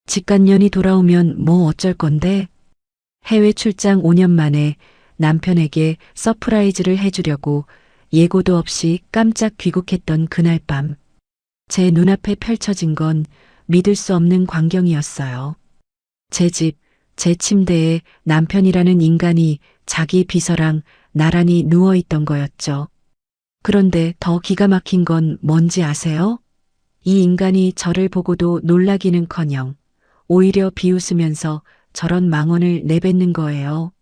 직간년이 돌아오면 뭐 어쩔 건데? 해외 출장 5년 만에 남편에게 서프라이즈를 해주려고 예고도 없이 깜짝 귀국했던 그날 밤. 제 눈앞에 펼쳐진 건 믿을 수 없는 광경이었어요. 제 집, 제 침대에 남편이라는 인간이 자기 비서랑 나란히 누워있던 거였죠. 그런데 더 기가 막힌 건 뭔지 아세요? 이 인간이 저를 보고도 놀라기는커녕 오히려 비웃으면서 저런 망언을 내뱉는 거예요.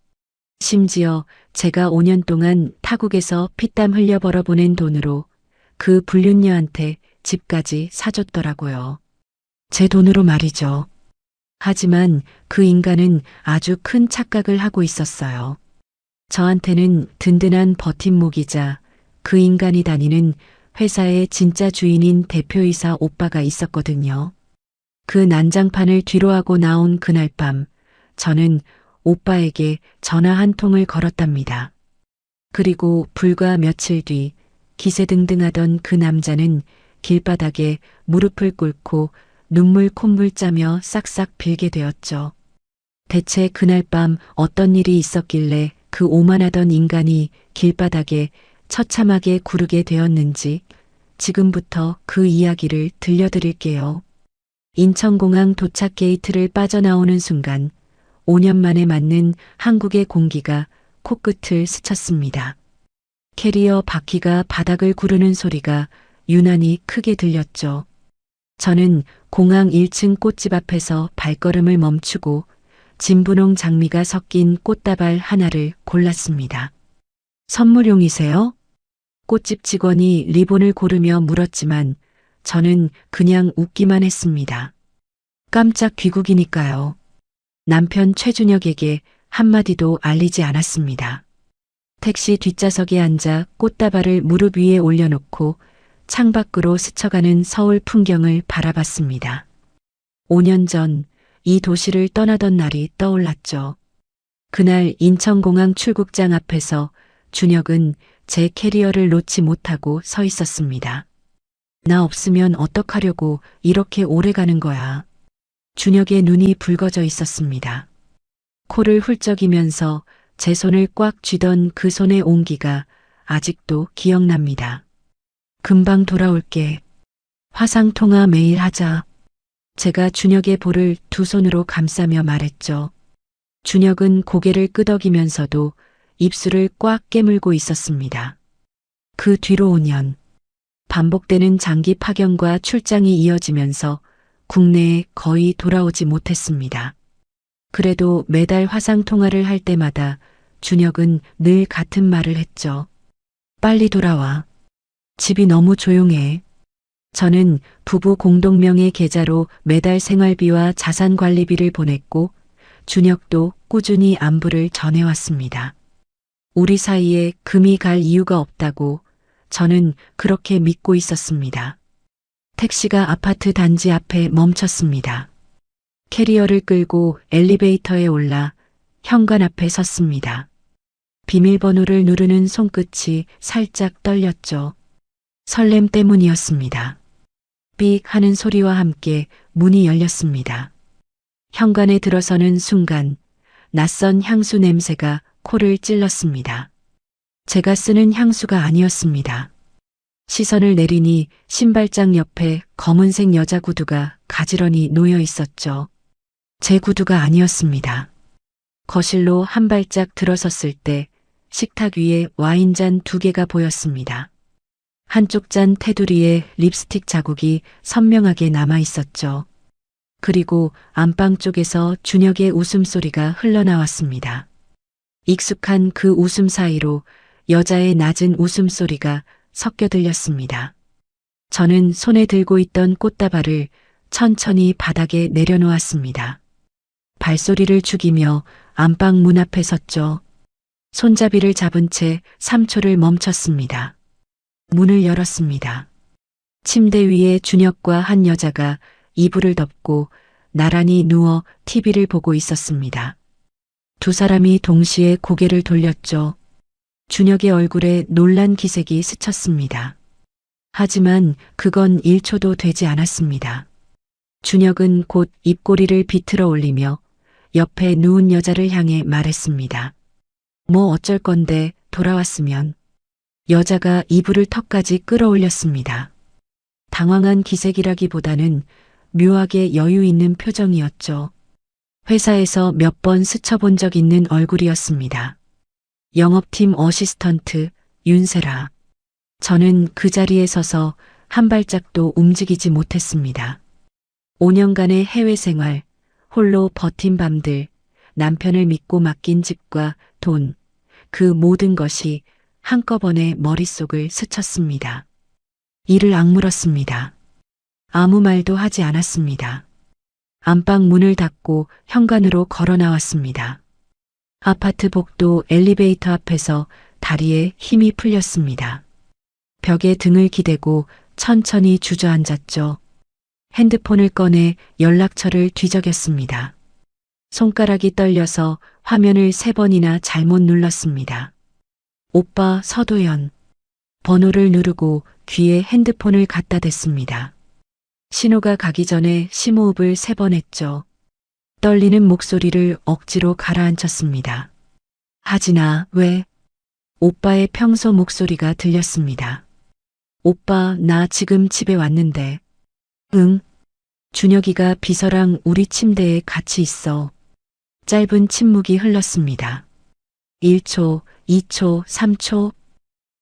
심지어 제가 5년 동안 타국에서 피땀 흘려 벌어보낸 돈으로 그 불륜녀한테 집까지 사줬더라고요. 제 돈으로 말이죠. 하지만 그 인간은 아주 큰 착각을 하고 있었어요. 저한테는 든든한 버팀목이자 그 인간이 다니는 회사의 진짜 주인인 대표이사 오빠가 있었거든요. 그 난장판을 뒤로하고 나온 그날 밤, 저는 오빠에게 전화 한 통을 걸었답니다. 그리고 불과 며칠 뒤 기세등등하던 그 남자는 길바닥에 무릎을 꿇고 눈물 콧물 짜며 싹싹 빌게 되었죠. 대체 그날 밤 어떤 일이 있었길래 그 오만하던 인간이 길바닥에 처참하게 구르게 되었는지 지금부터 그 이야기를 들려드릴게요. 인천공항 도착 게이트를 빠져나오는 순간 5년 만에 맞는 한국의 공기가 코끝을 스쳤습니다. 캐리어 바퀴가 바닥을 구르는 소리가 유난히 크게 들렸죠. 저는 공항 1층 꽃집 앞에서 발걸음을 멈추고 진분홍 장미가 섞인 꽃다발 하나를 골랐습니다. 선물용이세요? 꽃집 직원이 리본을 고르며 물었지만 저는 그냥 웃기만 했습니다. 깜짝 귀국이니까요. 남편 최준혁에게 한마디도 알리지 않았습니다. 택시 뒷좌석에 앉아 꽃다발을 무릎 위에 올려놓고 창밖으로 스쳐가는 서울 풍경을 바라봤습니다. 5년 전 이 도시를 떠나던 날이 떠올랐죠. 그날 인천공항 출국장 앞에서 준혁은 제 캐리어를 놓지 못하고 서 있었습니다. 나 없으면 어떡하려고 이렇게 오래 가는 거야. 준혁의 눈이 붉어져 있었습니다. 코를 훌쩍이면서 제 손을 꽉 쥐던 그 손의 온기가 아직도 기억납니다. 금방 돌아올게. 화상통화 매일 하자. 제가 준혁의 볼을 두 손으로 감싸며 말했죠. 준혁은 고개를 끄덕이면서도 입술을 꽉 깨물고 있었습니다. 그 뒤로 5년. 반복되는 장기 파견과 출장이 이어지면서 국내에 거의 돌아오지 못했습니다. 그래도 매달 화상통화를 할 때마다 준혁은 늘 같은 말을 했죠. 빨리 돌아와. 집이 너무 조용해. 저는 부부 공동명의 계좌로 매달 생활비와 자산관리비를 보냈고 준혁도 꾸준히 안부를 전해왔습니다. 우리 사이에 금이 갈 이유가 없다고 저는 그렇게 믿고 있었습니다. 택시가 아파트 단지 앞에 멈췄습니다. 캐리어를 끌고 엘리베이터에 올라 현관 앞에 섰습니다. 비밀번호를 누르는 손끝이 살짝 떨렸죠. 설렘 때문이었습니다. 삑 하는 소리와 함께 문이 열렸습니다. 현관에 들어서는 순간 낯선 향수 냄새가 코를 찔렀습니다. 제가 쓰는 향수가 아니었습니다. 시선을 내리니 신발장 옆에 검은색 여자 구두가 가지런히 놓여 있었죠. 제 구두가 아니었습니다. 거실로 한 발짝 들어섰을 때 식탁 위에 와인잔 2개가 보였습니다. 한쪽 잔 테두리에 립스틱 자국이 선명하게 남아 있었죠. 그리고 안방 쪽에서 준혁의 웃음소리가 흘러나왔습니다. 익숙한 그 웃음 사이로 여자의 낮은 웃음소리가 섞여 들렸습니다. 저는 손에 들고 있던 꽃다발을 천천히 바닥에 내려놓았습니다. 발소리를 죽이며 안방 문 앞에 섰죠. 손잡이를 잡은 채 3초를 멈췄습니다. 문을 열었습니다. 침대 위에 준혁과 한 여자가 이불을 덮고 나란히 누워 TV를 보고 있었습니다. 두 사람이 동시에 고개를 돌렸죠. 준혁의 얼굴에 놀란 기색이 스쳤습니다. 하지만 그건 1초도 되지 않았습니다. 준혁은 곧 입꼬리를 비틀어 올리며 옆에 누운 여자를 향해 말했습니다. 뭐 어쩔 건데 돌아왔으면. 여자가 이불을 턱까지 끌어올렸습니다. 당황한 기색이라기보다는 묘하게 여유 있는 표정이었죠. 회사에서 몇 번 스쳐본 적 있는 얼굴이었습니다. 영업팀 어시스턴트 윤세라. 저는 그 자리에 서서 한 발짝도 움직이지 못했습니다. 5년간의 해외 생활, 홀로 버틴 밤들, 남편을 믿고 맡긴 집과 돈, 그 모든 것이 한꺼번에 머릿속을 스쳤습니다. 이를 악물었습니다. 아무 말도 하지 않았습니다. 안방 문을 닫고 현관으로 걸어 나왔습니다. 아파트 복도 엘리베이터 앞에서 다리에 힘이 풀렸습니다. 벽에 등을 기대고 천천히 주저앉았죠. 핸드폰을 꺼내 연락처를 뒤적였습니다. 손가락이 떨려서 화면을 3번이나 잘못 눌렀습니다. 오빠 서도연. 번호를 누르고 귀에 핸드폰을 갖다 댔습니다. 신호가 가기 전에 심호흡을 3번 했죠. 떨리는 목소리를 억지로 가라앉혔습니다. 하진아, 왜? 오빠의 평소 목소리가 들렸습니다. 오빠, 나 지금 집에 왔는데. 응. 준혁이가 비서랑 우리 침대에 같이 있어. 짧은 침묵이 흘렀습니다. 1초, 2초, 3초.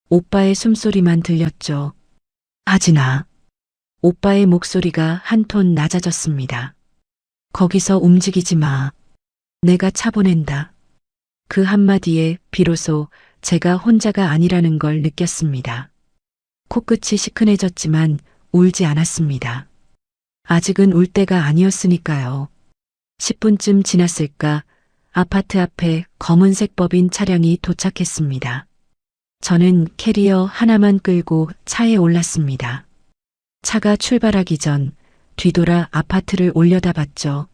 오빠의 숨소리만 들렸죠. 하진아. 오빠의 목소리가 한 톤 낮아졌습니다. 거기서 움직이지 마. 내가 차 보낸다. 그 한마디에 비로소 제가 혼자가 아니라는 걸 느꼈습니다. 코끝이 시큰해졌지만 울지 않았습니다. 아직은 울 때가 아니었으니까요. 10분쯤 지났을까 아파트 앞에 검은색 법인 차량이 도착했습니다. 저는 캐리어 하나만 끌고 차에 올랐습니다. 차가 출발하기 전 뒤돌아 아파트를 올려다봤죠.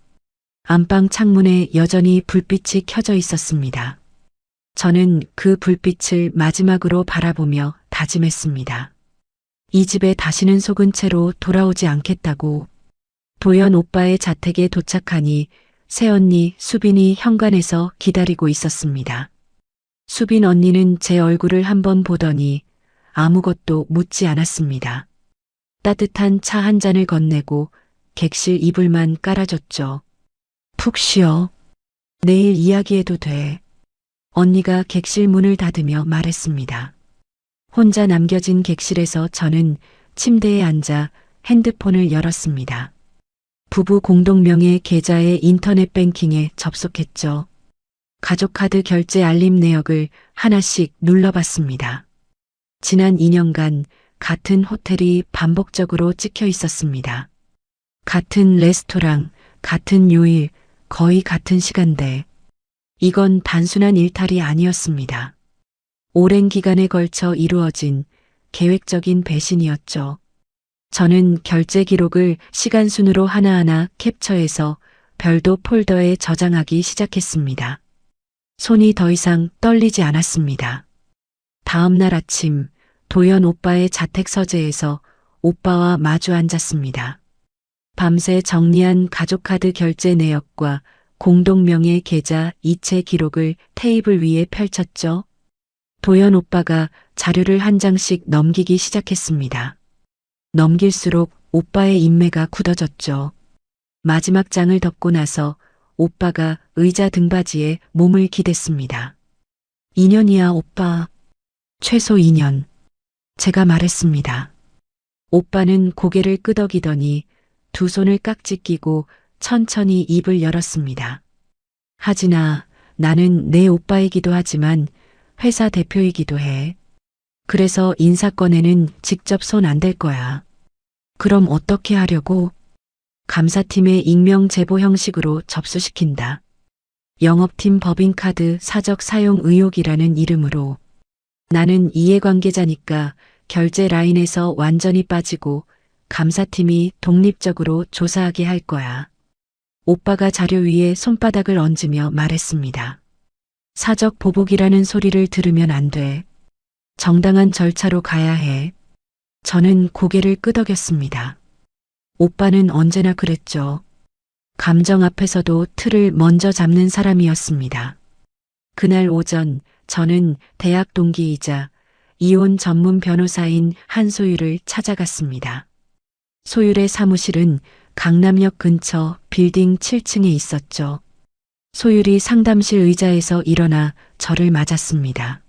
안방 창문에 여전히 불빛이 켜져 있었습니다. 저는 그 불빛을 마지막으로 바라보며 다짐했습니다. 이 집에 다시는 속은 채로 돌아오지 않겠다고. 도연 오빠의 자택에 도착하니 새언니 수빈이 현관에서 기다리고 있었습니다. 수빈 언니는 제 얼굴을 한번 보더니 아무것도 묻지 않았습니다. 따뜻한 차 한 잔을 건네고 객실 이불만 깔아줬죠. 푹 쉬어. 내일 이야기해도 돼. 언니가 객실 문을 닫으며 말했습니다. 혼자 남겨진 객실에서 저는 침대에 앉아 핸드폰을 열었습니다. 부부 공동명의 계좌의 인터넷 뱅킹에 접속했죠. 가족카드 결제 알림 내역을 하나씩 눌러봤습니다. 지난 2년간 같은 호텔이 반복적으로 찍혀 있었습니다. 같은 레스토랑, 같은 요일, 거의 같은 시간대. 이건 단순한 일탈이 아니었습니다. 오랜 기간에 걸쳐 이루어진 계획적인 배신이었죠. 저는 결제 기록을 시간 순으로 하나하나 캡처해서 별도 폴더에 저장하기 시작했습니다. 손이 더 이상 떨리지 않았습니다. 다음 날 아침 도연 오빠의 자택 서재에서 오빠와 마주 앉았습니다. 밤새 정리한 가족카드 결제 내역과 공동명의 계좌 이체 기록을 테이블 위에 펼쳤죠. 도연 오빠가 자료를 한 장씩 넘기기 시작했습니다. 넘길수록 오빠의 인매가 굳어졌죠. 마지막 장을 덮고 나서 오빠가 의자 등받이에 몸을 기댔습니다. 2년이야 오빠. 최소 2년. 제가 말했습니다. 오빠는 고개를 끄덕이더니 두 손을 깍지 끼고 천천히 입을 열었습니다. 하진아, 나는 내 오빠이기도 하지만 회사 대표이기도 해. 그래서 인사권에는 직접 손 안 댈 거야. 그럼 어떻게 하려고? 감사팀의 익명 제보 형식으로 접수시킨다. 영업팀 법인카드 사적 사용 의혹이라는 이름으로. 나는 이해관계자니까 결제 라인에서 완전히 빠지고 감사팀이 독립적으로 조사하게 할 거야. 오빠가 자료 위에 손바닥을 얹으며 말했습니다. 사적 보복이라는 소리를 들으면 안 돼. 정당한 절차로 가야 해. 저는 고개를 끄덕였습니다. 오빠는 언제나 그랬죠. 감정 앞에서도 틀을 먼저 잡는 사람이었습니다. 그날 오전 저는 대학 동기이자 이혼 전문 변호사인 한소율을 찾아갔습니다. 소율의 사무실은 강남역 근처 빌딩 7층에 있었죠. 소율이 상담실 의자에서 일어나 저를 맞았습니다.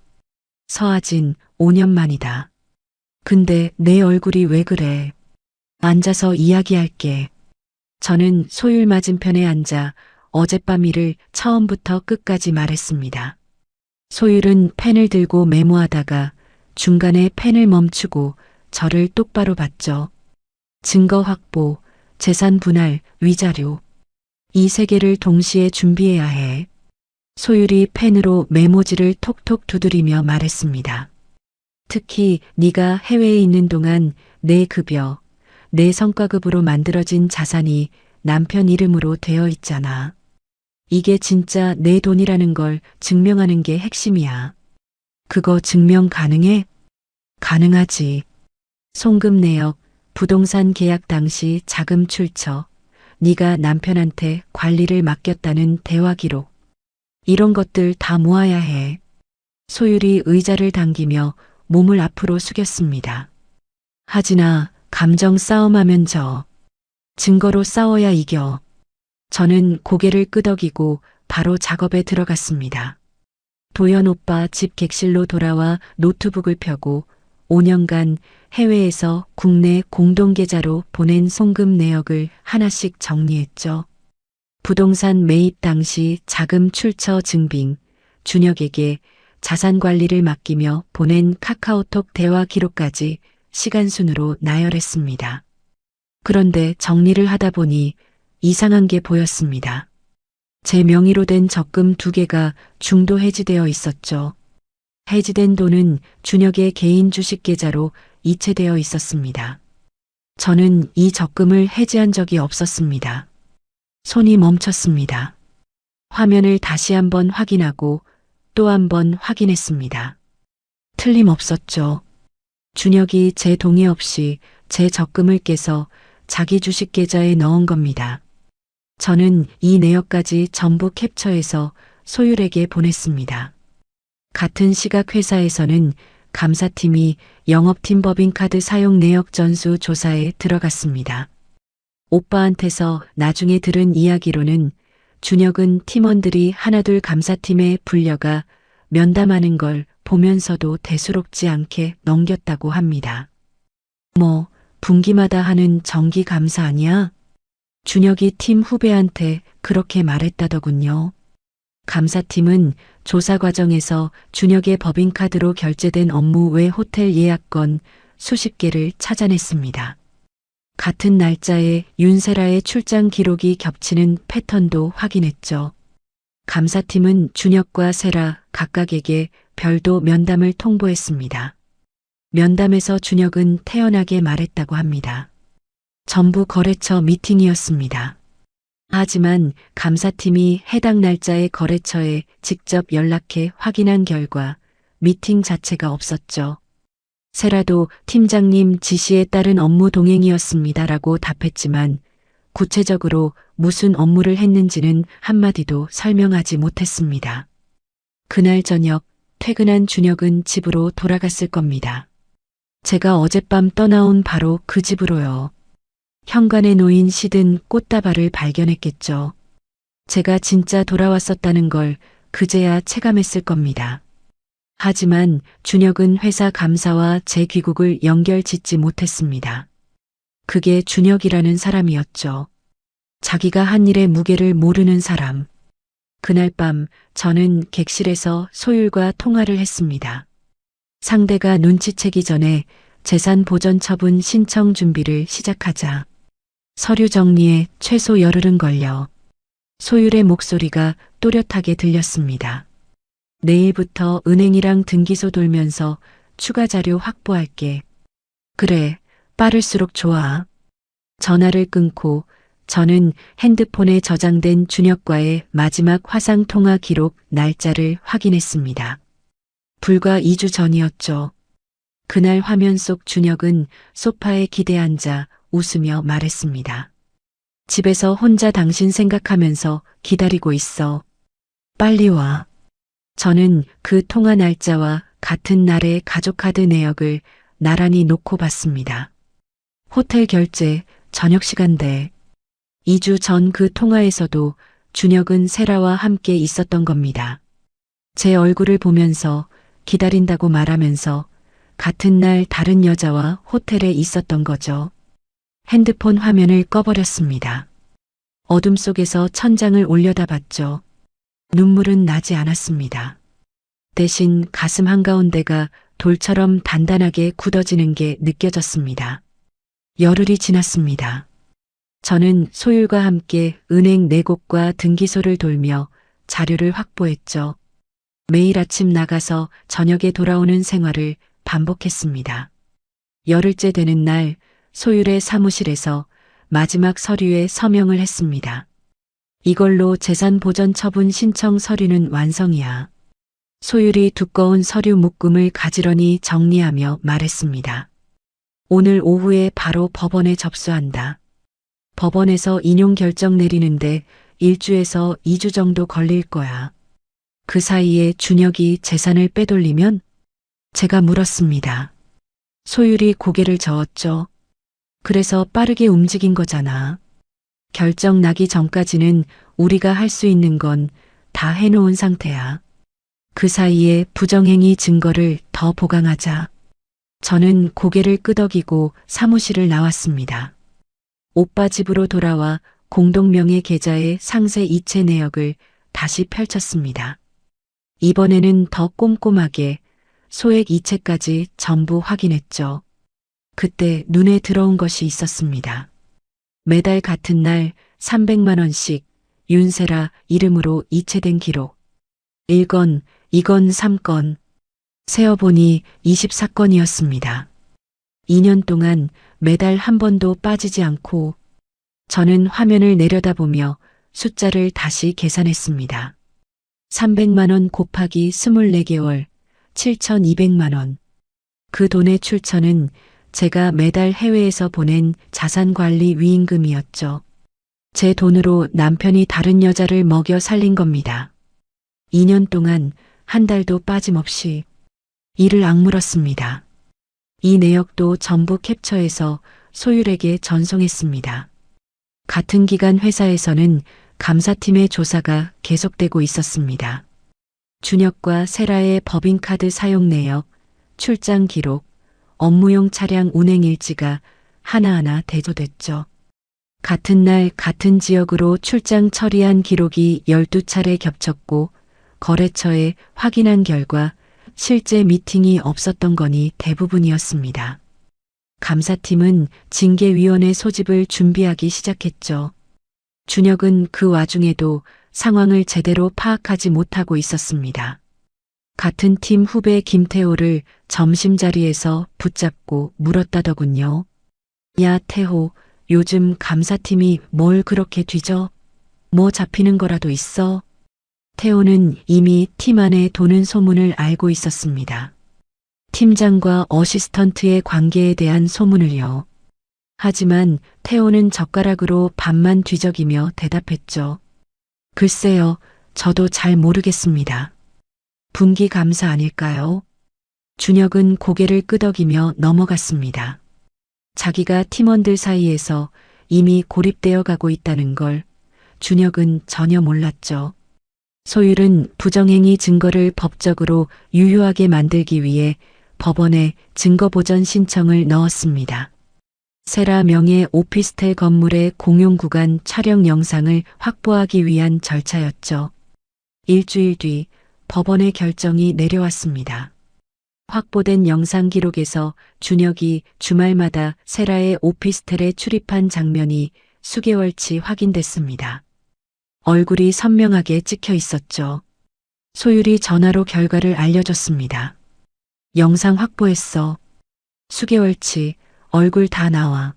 서아진, 5년 만이다. 근데 내 얼굴이 왜 그래? 앉아서 이야기할게. 저는 소율 맞은편에 앉아 어젯밤 일을 처음부터 끝까지 말했습니다. 소율은 펜을 들고 메모하다가 중간에 펜을 멈추고 저를 똑바로 봤죠. 증거 확보, 재산 분할, 위자료. 이 세 개를 동시에 준비해야 해. 소율이 펜으로 메모지를 톡톡 두드리며 말했습니다. 특히 네가 해외에 있는 동안 내 급여, 내 성과급으로 만들어진 자산이 남편 이름으로 되어 있잖아. 이게 진짜 내 돈이라는 걸 증명하는 게 핵심이야. 그거 증명 가능해? 가능하지. 송금 내역, 부동산 계약 당시 자금 출처, 네가 남편한테 관리를 맡겼다는 대화 기록. 이런 것들 다 모아야 해. 소율이 의자를 당기며 몸을 앞으로 숙였습니다. 하진아, 감정 싸움하면 져. 증거로 싸워야 이겨. 저는 고개를 끄덕이고 바로 작업에 들어갔습니다. 도연 오빠 집 객실로 돌아와 노트북을 펴고 5년간 해외에서 국내 공동계좌로 보낸 송금 내역을 하나씩 정리했죠. 부동산 매입 당시 자금 출처 증빙, 준혁에게 자산 관리를 맡기며 보낸 카카오톡 대화 기록까지 시간순으로 나열했습니다. 그런데 정리를 하다 보니 이상한 게 보였습니다. 제 명의로 된 적금 2개가 중도 해지되어 있었죠. 해지된 돈은 준혁의 개인 주식 계좌로 이체되어 있었습니다. 저는 이 적금을 해지한 적이 없었습니다. 손이 멈췄습니다. 화면을 다시 한번 확인하고 또 한 번 확인했습니다. 틀림없었죠. 준혁이 제 동의 없이 제 적금을 깨서 자기 주식 계좌에 넣은 겁니다. 저는 이 내역까지 전부 캡처해서 소율에게 보냈습니다. 같은 시각 회사에서는 감사팀이 영업팀 법인카드 사용 내역 전수 조사에 들어갔습니다. 오빠한테서 나중에 들은 이야기로는 준혁은 팀원들이 하나둘 감사팀에 불려가 면담하는 걸 보면서도 대수롭지 않게 넘겼다고 합니다. 뭐 분기마다 하는 정기 감사 아니야? 준혁이 팀 후배한테 그렇게 말했다더군요. 감사팀은 조사 과정에서 준혁의 법인카드로 결제된 업무 외 호텔 예약건 수십 개를 찾아냈습니다. 같은 날짜에 윤세라의 출장 기록이 겹치는 패턴도 확인했죠. 감사팀은 준혁과 세라 각각에게 별도 면담을 통보했습니다. 면담에서 준혁은 태연하게 말했다고 합니다. 전부 거래처 미팅이었습니다. 하지만 감사팀이 해당 날짜의 거래처에 직접 연락해 확인한 결과 미팅 자체가 없었죠. 세라도 팀장님 지시에 따른 업무 동행이었습니다라고 답했지만 구체적으로 무슨 업무를 했는지는 한마디도 설명하지 못했습니다. 그날 저녁 퇴근한 준혁은 집으로 돌아갔을 겁니다. 제가 어젯밤 떠나온 바로 그 집으로요. 현관에 놓인 시든 꽃다발을 발견했겠죠. 제가 진짜 돌아왔었다는 걸 그제야 체감했을 겁니다. 하지만 준혁은 회사 감사와 제 귀국을 연결짓지 못했습니다. 그게 준혁이라는 사람이었죠. 자기가 한 일의 무게를 모르는 사람. 그날 밤 저는 객실에서 소율과 통화를 했습니다. 상대가 눈치채기 전에 재산 보전 처분 신청 준비를 시작하자. 서류 정리에 최소 열흘은 걸려. 소율의 목소리가 또렷하게 들렸습니다. 내일부터 은행이랑 등기소 돌면서 추가 자료 확보할게. 그래, 빠를수록 좋아. 전화를 끊고 저는 핸드폰에 저장된 준혁과의 마지막 화상 통화 기록 날짜를 확인했습니다. 불과 2주 전이었죠. 그날 화면 속 준혁은 소파에 기대 앉아 웃으며 말했습니다. 집에서 혼자 당신 생각하면서 기다리고 있어. 빨리 와. 저는 그 통화 날짜와 같은 날의 가족카드 내역을 나란히 놓고 봤습니다. 호텔 결제, 저녁 시간대. 2주 전 그 통화에서도 준혁은 세라와 함께 있었던 겁니다. 제 얼굴을 보면서 기다린다고 말하면서 같은 날 다른 여자와 호텔에 있었던 거죠. 핸드폰 화면을 꺼버렸습니다. 어둠 속에서 천장을 올려다봤죠. 눈물은 나지 않았습니다. 대신 가슴 한가운데가 돌처럼 단단하게 굳어지는 게 느껴졌습니다. 열흘이 지났습니다. 저는 소율과 함께 은행 4곳과 등기소를 돌며 자료를 확보했죠. 매일 아침 나가서 저녁에 돌아오는 생활을 반복했습니다. 열흘째 되는 날 소율의 사무실에서 마지막 서류에 서명을 했습니다. 이걸로 재산보전 처분 신청 서류는 완성이야. 소율이 두꺼운 서류 묶음을 가지런히 정리하며 말했습니다. 오늘 오후에 바로 법원에 접수한다. 법원에서 인용 결정 내리는데 1주에서 2주 정도 걸릴 거야. 그 사이에 준혁이 재산을 빼돌리면? 제가 물었습니다. 소율이 고개를 저었죠. 그래서 빠르게 움직인 거잖아. 결정 나기 전까지는 우리가 할 수 있는 건 다 해놓은 상태야. 그 사이에 부정행위 증거를 더 보강하자. 저는 고개를 끄덕이고 사무실을 나왔습니다. 오빠 집으로 돌아와 공동명의 계좌의 상세 이체 내역을 다시 펼쳤습니다. 이번에는 더 꼼꼼하게 소액 이체까지 전부 확인했죠. 그때 눈에 들어온 것이 있었습니다. 매달 같은 날 300만 원씩 윤세라 이름으로 이체된 기록. 1건, 2건, 3건. 세어보니 24건이었습니다. 2년 동안 매달 한 번도 빠지지 않고 저는 화면을 내려다보며 숫자를 다시 계산했습니다. 300만 원 곱하기 24개월, 7,200만 원. 그 돈의 출처는 제가 매달 해외에서 보낸 자산관리 위임금이었죠. 제 돈으로 남편이 다른 여자를 먹여 살린 겁니다. 2년 동안 한 달도 빠짐없이 이를 악물었습니다. 이 내역도 전부 캡처해서 소율에게 전송했습니다. 같은 기간 회사에서는 감사팀의 조사가 계속되고 있었습니다. 준혁과 세라의 법인카드 사용 내역, 출장 기록, 업무용 차량 운행 일지가 하나하나 대조됐죠. 같은 날 같은 지역으로 출장 처리한 기록이 12차례 겹쳤고 거래처에 확인한 결과 실제 미팅이 없었던 건이 대부분이었습니다. 감사팀은 징계위원회 소집을 준비하기 시작했죠. 준혁은 그 와중에도 상황을 제대로 파악하지 못하고 있었습니다. 같은 팀 후배 김태호를 점심자리에서 붙잡고 물었다더군요. 야, 태호, 요즘 감사팀이 뭘 그렇게 뒤져? 뭐 잡히는 거라도 있어? 태호는 이미 팀 안에 도는 소문을 알고 있었습니다. 팀장과 어시스턴트의 관계에 대한 소문을요. 하지만 태호는 젓가락으로 밥만 뒤적이며 대답했죠. 글쎄요, 저도 잘 모르겠습니다. 분기 감사 아닐까요? 준혁은 고개를 끄덕이며 넘어갔습니다. 자기가 팀원들 사이에서 이미 고립되어 가고 있다는 걸 준혁은 전혀 몰랐죠. 소율은 부정행위 증거를 법적으로 유효하게 만들기 위해 법원에 증거보전 신청을 넣었습니다. 세라 명의 오피스텔 건물의 공용 구간 촬영 영상을 확보하기 위한 절차였죠. 일주일 뒤 법원의 결정이 내려왔습니다. 확보된 영상 기록에서 준혁이 주말마다 세라의 오피스텔에 출입한 장면이 수개월치 확인됐습니다. 얼굴이 선명하게 찍혀 있었죠. 소율이 전화로 결과를 알려줬습니다. 영상 확보했어. 수개월치 얼굴 다 나와.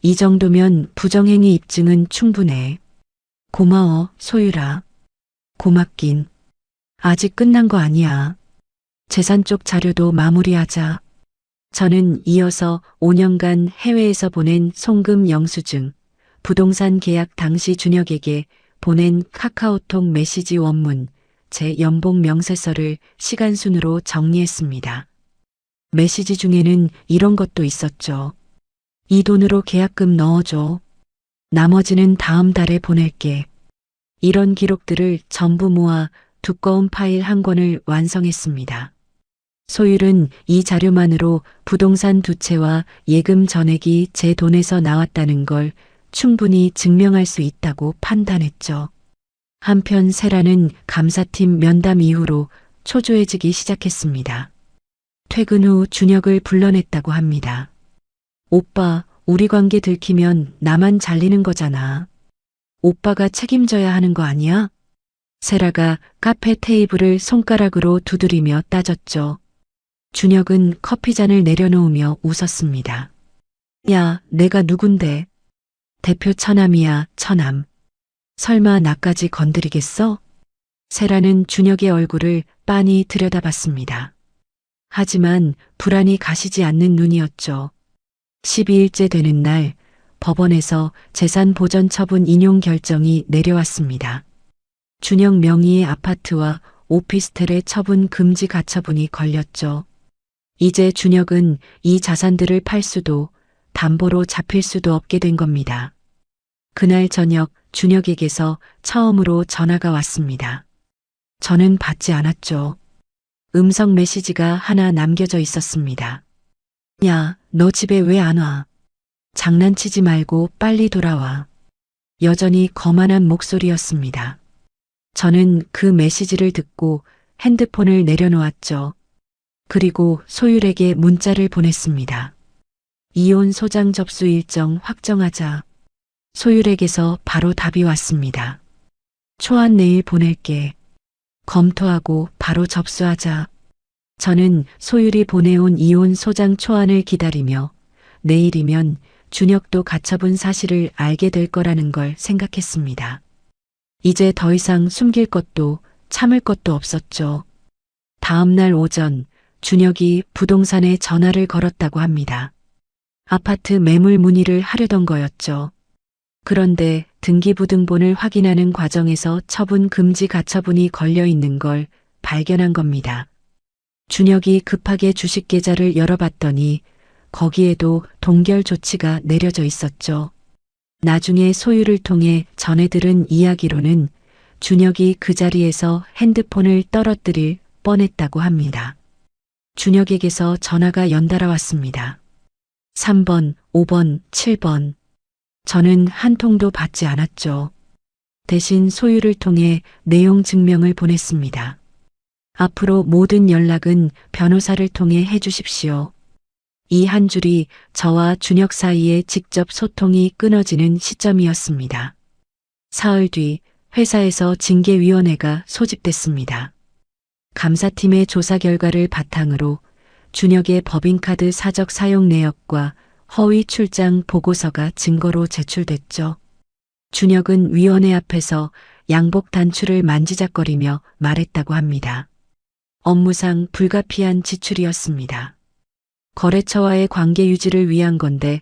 이 정도면 부정행위 입증은 충분해. 고마워, 소율아. 고맙긴. 아직 끝난 거 아니야. 재산 쪽 자료도 마무리하자. 저는 이어서 5년간 해외에서 보낸 송금 영수증, 부동산 계약 당시 준혁에게 보낸 카카오톡 메시지 원문, 제 연봉 명세서를 시간순으로 정리했습니다. 메시지 중에는 이런 것도 있었죠. 이 돈으로 계약금 넣어줘. 나머지는 다음 달에 보낼게. 이런 기록들을 전부 모아 두꺼운 파일 한 권을 완성했습니다. 소율은 이 자료만으로 부동산 두 채와 예금 전액이 제 돈에서 나왔다는 걸 충분히 증명할 수 있다고 판단했죠. 한편 세라는 감사팀 면담 이후로 초조해지기 시작했습니다. 퇴근 후 준혁을 불러냈다고 합니다. 오빠, 우리 관계 들키면 나만 잘리는 거잖아. 오빠가 책임져야 하는 거 아니야? 세라가 카페 테이블을 손가락으로 두드리며 따졌죠. 준혁은 커피잔을 내려놓으며 웃었습니다. 야, 내가 누군데? 대표 처남이야, 처남. 설마 나까지 건드리겠어? 세라는 준혁의 얼굴을 빤히 들여다봤습니다. 하지만 불안이 가시지 않는 눈이었죠. 12일째 되는 날 법원에서 재산 보전 처분 인용 결정이 내려왔습니다. 준혁 명의의 아파트와 오피스텔의 처분 금지 가처분이 걸렸죠. 이제 준혁은 이 자산들을 팔 수도 담보로 잡힐 수도 없게 된 겁니다. 그날 저녁 준혁에게서 처음으로 전화가 왔습니다. 저는 받지 않았죠. 음성 메시지가 하나 남겨져 있었습니다. 야, 너 집에 왜 안 와? 장난치지 말고 빨리 돌아와. 여전히 거만한 목소리였습니다. 저는 그 메시지를 듣고 핸드폰을 내려놓았죠. 그리고 소율에게 문자를 보냈습니다. 이혼 소장 접수 일정 확정하자. 소율에게서 바로 답이 왔습니다. 초안 내일 보낼게. 검토하고 바로 접수하자. 저는 소율이 보내온 이혼 소장 초안을 기다리며 내일이면 준혁도 가처분 사실을 알게 될 거라는 걸 생각했습니다. 이제 더 이상 숨길 것도 참을 것도 없었죠. 다음 날 오전 준혁이 부동산에 전화를 걸었다고 합니다. 아파트 매물 문의를 하려던 거였죠. 그런데 등기부등본을 확인하는 과정에서 처분 금지 가처분이 걸려 있는 걸 발견한 겁니다. 준혁이 급하게 주식 계좌를 열어봤더니 거기에도 동결 조치가 내려져 있었죠. 나중에 소유를 통해 전해 들은 이야기로는 준혁이 그 자리에서 핸드폰을 떨어뜨릴 뻔했다고 합니다. 준혁에게서 전화가 연달아 왔습니다. 3번, 5번, 7번. 저는 한 통도 받지 않았죠. 대신 소유를 통해 내용 증명을 보냈습니다. 앞으로 모든 연락은 변호사를 통해 해주십시오. 이 한 줄이 저와 준혁 사이에 직접 소통이 끊어지는 시점이었습니다. 사흘 뒤 회사에서 징계위원회가 소집됐습니다. 감사팀의 조사 결과를 바탕으로 준혁의 법인카드 사적 사용 내역과 허위 출장 보고서가 증거로 제출됐죠. 준혁은 위원회 앞에서 양복 단추를 만지작거리며 말했다고 합니다. 업무상 불가피한 지출이었습니다. 거래처와의 관계 유지를 위한 건데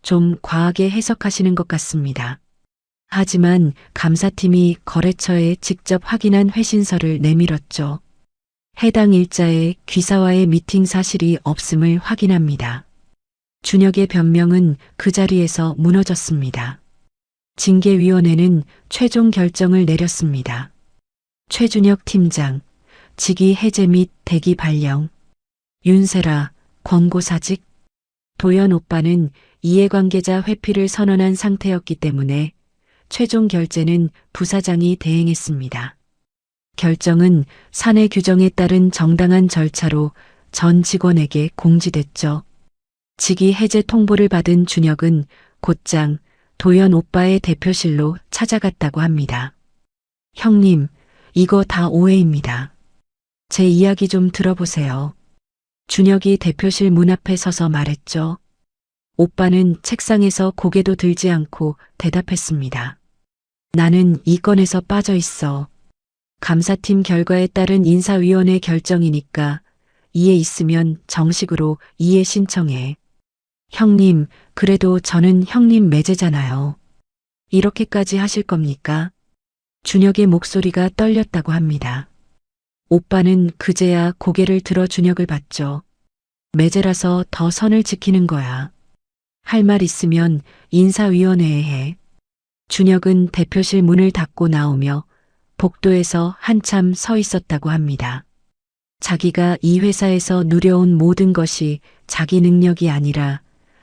좀 과하게 해석하시는 것 같습니다. 하지만 감사팀이 거래처에 직접 확인한 회신서를 내밀었죠. 해당 일자에 귀사와의 미팅 사실이 없음을 확인합니다. 준혁의 변명은 그 자리에서 무너졌습니다. 징계위원회는 최종 결정을 내렸습니다. 최준혁 팀장, 직위 해제 및 대기 발령. 윤세라, 권고사직. 도연 오빠는 이해관계자 회피를 선언한 상태였기 때문에 최종 결재는 부사장이 대행했습니다. 결정은 사내 규정에 따른 정당한 절차로 전 직원에게 공지됐죠. 직위 해제 통보를 받은 준혁은 곧장 도연 오빠의 대표실로 찾아갔다고 합니다. 형님, 이거 다 오해입니다. 제 이야기 좀 들어보세요. 준혁이 대표실 문 앞에 서서 말했죠. 오빠는 책상에서 고개도 들지 않고 대답했습니다. 나는 이 건에서 빠져 있어. 감사팀 결과에 따른 인사위원회 결정이니까 이해 있으면 정식으로 이해 신청해. 형님, 그래도 저는 형님 매제잖아요. 이렇게까지 하실 겁니까? 준혁의 목소리가 떨렸다고 합니다. 오빠는 그제야 고개를 들어 준혁을 봤죠. 매제라서 더 선을 지키는 거야. 할 말 있으면 인사위원회에 해. 준혁은 대표실 문을 닫고 나오며 복도에서 한참 서 있었다고 합니다. 자기가 이 회사에서 누려온 모든 것이 자기 능력이 아니라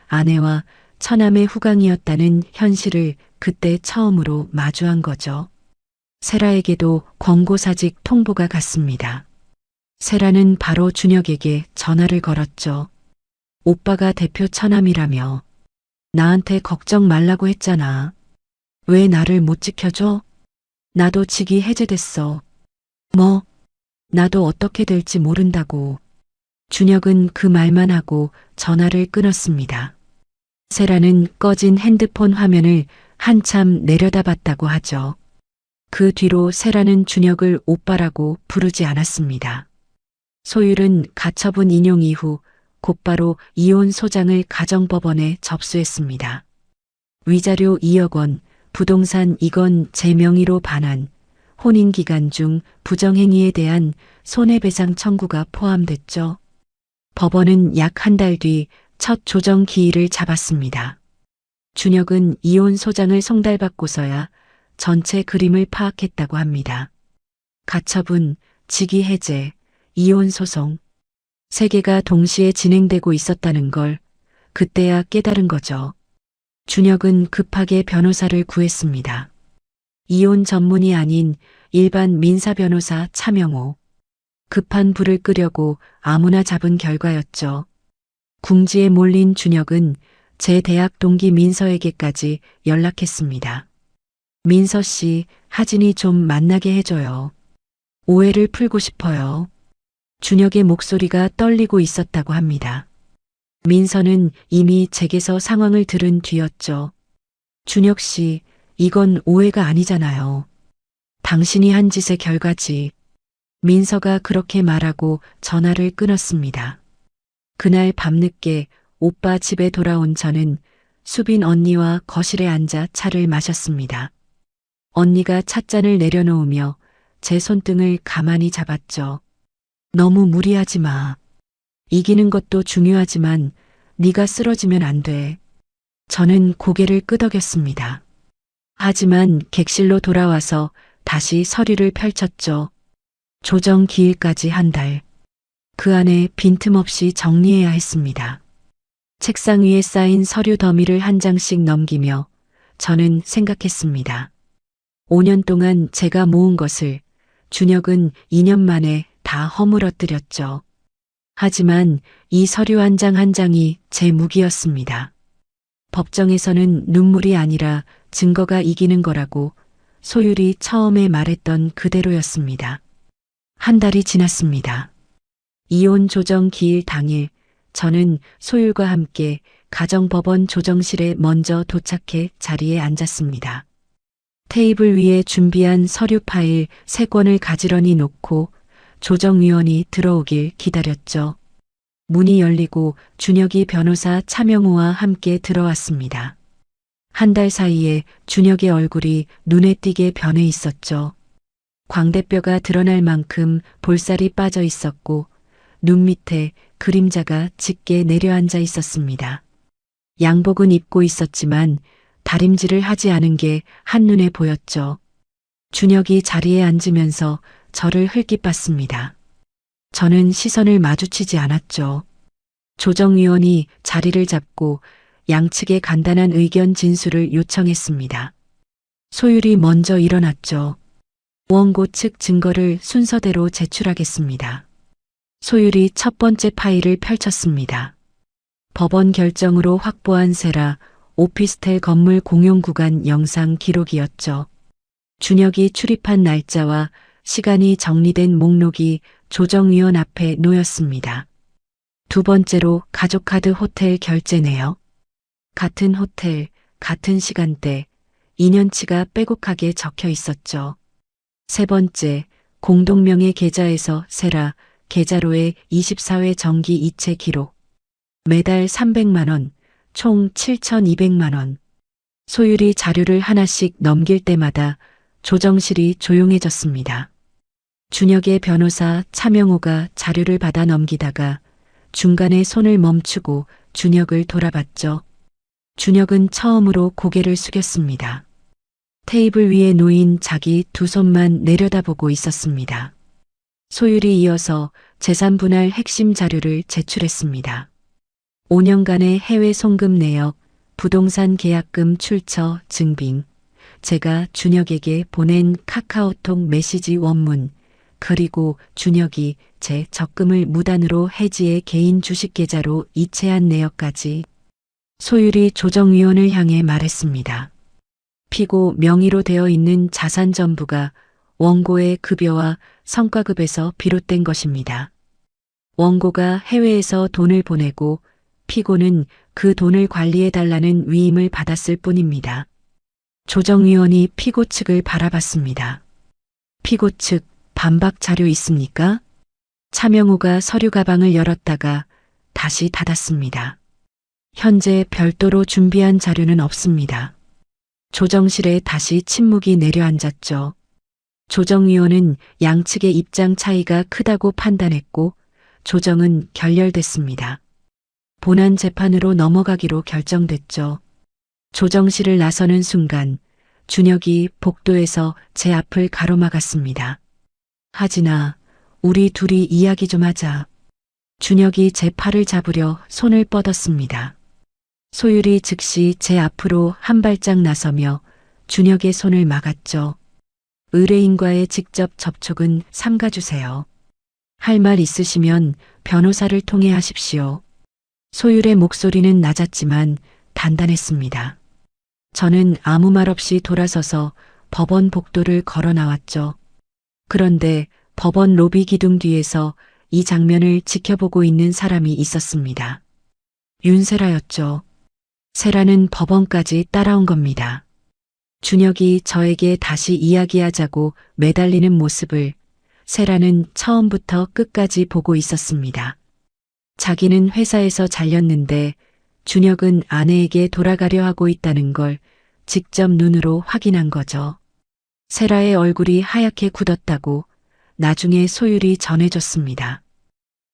아내와 처남의 후광이었다는 현실을 그때 처음으로 마주한 거죠. 세라에게도 권고사직 통보가 갔습니다. 세라는 바로 준혁에게 전화를 걸었죠. 오빠가 대표 처남이라며 나한테 걱정 말라고 했잖아. 왜 나를 못 지켜줘? 나도 직위 해제됐어. 뭐? 나도 어떻게 될지 모른다고. 준혁은 그 말만 하고 전화를 끊었습니다. 세라는 꺼진 핸드폰 화면을 한참 내려다봤다고 하죠. 그 뒤로 세라는 준혁을 오빠라고 부르지 않았습니다. 소율은 가처분 인용 이후 곧바로 이혼 소장을 가정법원에 접수했습니다. 위자료 2억 원, 부동산 이건 제 명의로 반환, 혼인기간 중 부정행위에 대한 손해배상 청구가 포함됐죠. 법원은 약 한 달 뒤 첫 조정 기일을 잡았습니다. 준혁은 이혼 소장을 송달받고서야 전체 그림을 파악했다고 합니다. 가처분, 직위 해제, 이혼 소송, 세 개가 동시에 진행되고 있었다는 걸 그때야 깨달은 거죠. 준혁은 급하게 변호사를 구했습니다. 이혼 전문이 아닌 일반 민사 변호사 차명호. 급한 불을 끄려고 아무나 잡은 결과였죠. 궁지에 몰린 준혁은 제 대학 동기 민서에게까지 연락했습니다. 민서 씨, 하진이 좀 만나게 해줘요. 오해를 풀고 싶어요. 준혁의 목소리가 떨리고 있었다고 합니다. 민서는 이미 제게서 상황을 들은 뒤였죠. 준혁 씨, 이건 오해가 아니잖아요. 당신이 한 짓의 결과지. 민서가 그렇게 말하고 전화를 끊었습니다. 그날 밤늦게 오빠 집에 돌아온 저는 수빈 언니와 거실에 앉아 차를 마셨습니다. 언니가 찻잔을 내려놓으며 제 손등을 가만히 잡았죠. 너무 무리하지 마. 이기는 것도 중요하지만 네가 쓰러지면 안 돼. 저는 고개를 끄덕였습니다. 하지만 객실로 돌아와서 다시 서류를 펼쳤죠. 조정 기일까지 한 달. 그 안에 빈틈없이 정리해야 했습니다. 책상 위에 쌓인 서류 더미를 한 장씩 넘기며 저는 생각했습니다. 5년 동안 제가 모은 것을 준혁은 2년 만에 다 허물어뜨렸죠. 하지만 이 서류 한 장 한 장이 제 무기였습니다. 법정에서는 눈물이 아니라 증거가 이기는 거라고 소율이 처음에 말했던 그대로였습니다. 한 달이 지났습니다. 이혼 조정 기일 당일 저는 소율과 함께 가정법원 조정실에 먼저 도착해 자리에 앉았습니다. 테이블 위에 준비한 서류 파일 3권을 가지런히 놓고 조정위원이 들어오길 기다렸죠. 문이 열리고 준혁이 변호사 차명우와 함께 들어왔습니다. 한 달 사이에 준혁의 얼굴이 눈에 띄게 변해 있었죠. 광대뼈가 드러날 만큼 볼살이 빠져 있었고 눈 밑에 그림자가 짙게 내려앉아 있었습니다. 양복은 입고 있었지만 다림질을 하지 않은 게 한눈에 보였죠. 준혁이 자리에 앉으면서 저를 흘낏봤습니다. 저는 시선을 마주치지 않았죠. 조정위원이 자리를 잡고 양측의 간단한 의견 진술을 요청했습니다. 소율이 먼저 일어났죠. 원고 측 증거를 순서대로 제출하겠습니다. 소율이 첫 번째 파일을 펼쳤습니다. 법원 결정으로 확보한 세라 오피스텔 건물 공용구간 영상 기록이었죠. 준혁이 출입한 날짜와 시간이 정리된 목록이 조정위원 앞에 놓였습니다. 두 번째로 가족카드 호텔 결제 내역. 같은 호텔, 같은 시간대, 2년치가 빼곡하게 적혀 있었죠. 세 번째, 공동명의 계좌에서 세라 계좌로의 24회 정기 이체 기록. 매달 300만 원, 총 7,200만 원. 소율이 자료를 하나씩 넘길 때마다 조정실이 조용해졌습니다. 준혁의 변호사 차명호가 자료를 받아 넘기다가 중간에 손을 멈추고 준혁을 돌아봤죠. 준혁은 처음으로 고개를 숙였습니다. 테이블 위에 놓인 자기 두 손만 내려다보고 있었습니다. 소율이 이어서 재산 분할 핵심 자료를 제출했습니다. 5년간의 해외 송금 내역, 부동산 계약금 출처 증빙, 제가 준혁에게 보낸 카카오톡 메시지 원문, 그리고 준혁이 제 적금을 무단으로 해지해 개인 주식 계좌로 이체한 내역까지. 소율이 조정위원을 향해 말했습니다. 피고 명의로 되어 있는 자산 전부가 원고의 급여와 성과급에서 비롯된 것입니다. 원고가 해외에서 돈을 보내고 피고는 그 돈을 관리해달라는 위임을 받았을 뿐입니다. 조정위원이 피고 측을 바라봤습니다. 피고 측 반박 자료 있습니까? 차명호가 서류 가방을 열었다가 다시 닫았습니다. 현재 별도로 준비한 자료는 없습니다. 조정실에 다시 침묵이 내려앉았죠. 조정위원은 양측의 입장 차이가 크다고 판단했고 조정은 결렬됐습니다. 본안 재판으로 넘어가기로 결정됐죠. 조정실을 나서는 순간 준혁이 복도에서 제 앞을 가로막았습니다. 하진아, 우리 둘이 이야기 좀 하자. 준혁이 제 팔을 잡으려 손을 뻗었습니다. 소율이 즉시 제 앞으로 한 발짝 나서며 준혁의 손을 막았죠. 의뢰인과의 직접 접촉은 삼가주세요. 할 말 있으시면 변호사를 통해 하십시오. 소율의 목소리는 낮았지만 단단했습니다. 저는 아무 말 없이 돌아서서 법원 복도를 걸어 나왔죠. 그런데 법원 로비 기둥 뒤에서 이 장면을 지켜보고 있는 사람이 있었습니다. 윤세라였죠. 세라는 법원까지 따라온 겁니다. 준혁이 저에게 다시 이야기하자고 매달리는 모습을 세라는 처음부터 끝까지 보고 있었습니다. 자기는 회사에서 잘렸는데 준혁은 아내에게 돌아가려 하고 있다는 걸 직접 눈으로 확인한 거죠. 세라의 얼굴이 하얗게 굳었다고 나중에 소율이 전해줬습니다.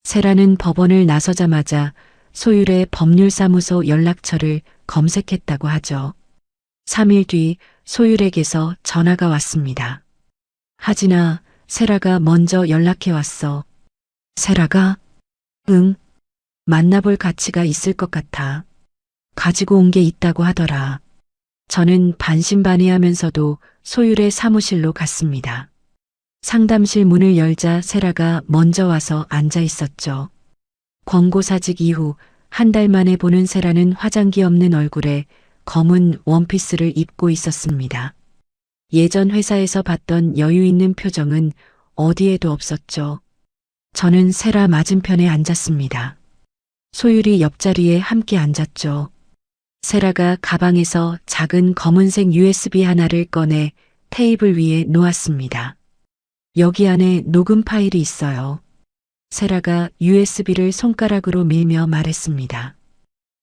세라는 법원을 나서자마자 소율의 법률사무소 연락처를 검색했다고 하죠. 3일 뒤 소율에게서 전화가 왔습니다. 하진아, 세라가 먼저 연락해 왔어. 세라가? 응. 만나볼 가치가 있을 것 같아. 가지고 온 게 있다고 하더라. 저는 반신반의하면서도 소율의 사무실로 갔습니다. 상담실 문을 열자 세라가 먼저 와서 앉아 있었죠. 권고사직 이후 한 달 만에 보는 세라는 화장기 없는 얼굴에 검은 원피스를 입고 있었습니다. 예전 회사에서 봤던 여유 있는 표정은 어디에도 없었죠. 저는 세라 맞은편에 앉았습니다. 소율이 옆자리에 함께 앉았죠. 세라가 가방에서 작은 검은색 USB 하나를 꺼내 테이블 위에 놓았습니다. 여기 안에 녹음 파일이 있어요. 세라가 USB를 손가락으로 밀며 말했습니다.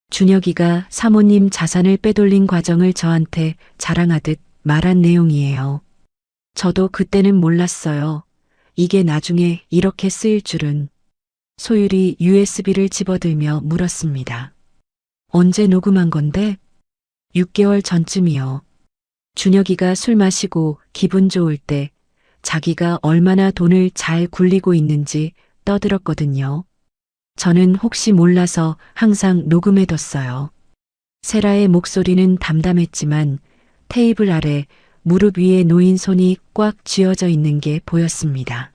준혁이가 사모님 자산을 빼돌린 과정을 저한테 자랑하듯 말한 내용이에요. 저도 그때는 몰랐어요. 이게 나중에 이렇게 쓰일 줄은. 소율이 USB를 집어들며 물었습니다. 언제 녹음한 건데? 6개월 전쯤이요. 준혁이가 술 마시고 기분 좋을 때 자기가 얼마나 돈을 잘 굴리고 있는지 떠들었거든요. 저는 혹시 몰라서 항상 녹음해뒀어요. 세라의 목소리는 담담했지만 테이블 아래 무릎 위에 놓인 손이 꽉 쥐어져 있는 게 보였습니다.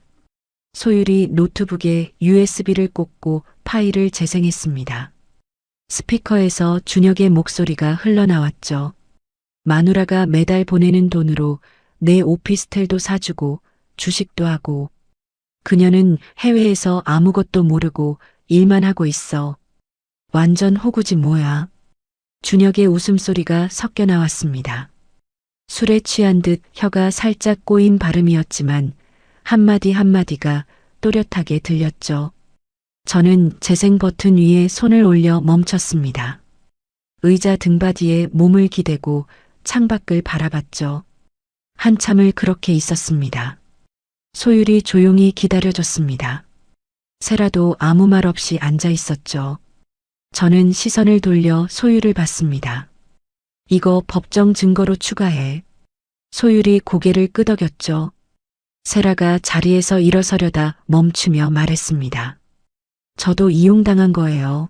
소율이 노트북에 USB를 꽂고 파일을 재생했습니다. 스피커에서 준혁의 목소리가 흘러나왔죠. 마누라가 매달 보내는 돈으로 내 오피스텔도 사주고 주식도 하고 그녀는 해외에서 아무것도 모르고 일만 하고 있어. 완전 호구지 뭐야. 준혁의 웃음소리가 섞여 나왔습니다. 술에 취한 듯 혀가 살짝 꼬인 발음이었지만 한마디 한마디가 또렷하게 들렸죠. 저는 재생 버튼 위에 손을 올려 멈췄습니다. 의자 등받이에 몸을 기대고 창밖을 바라봤죠. 한참을 그렇게 있었습니다. 소율이 조용히 기다려줬습니다. 세라도 아무 말 없이 앉아 있었죠. 저는 시선을 돌려 소율을 봤습니다. 이거 법정 증거로 추가해. 소율이 고개를 끄덕였죠. 세라가 자리에서 일어서려다 멈추며 말했습니다. 저도 이용당한 거예요.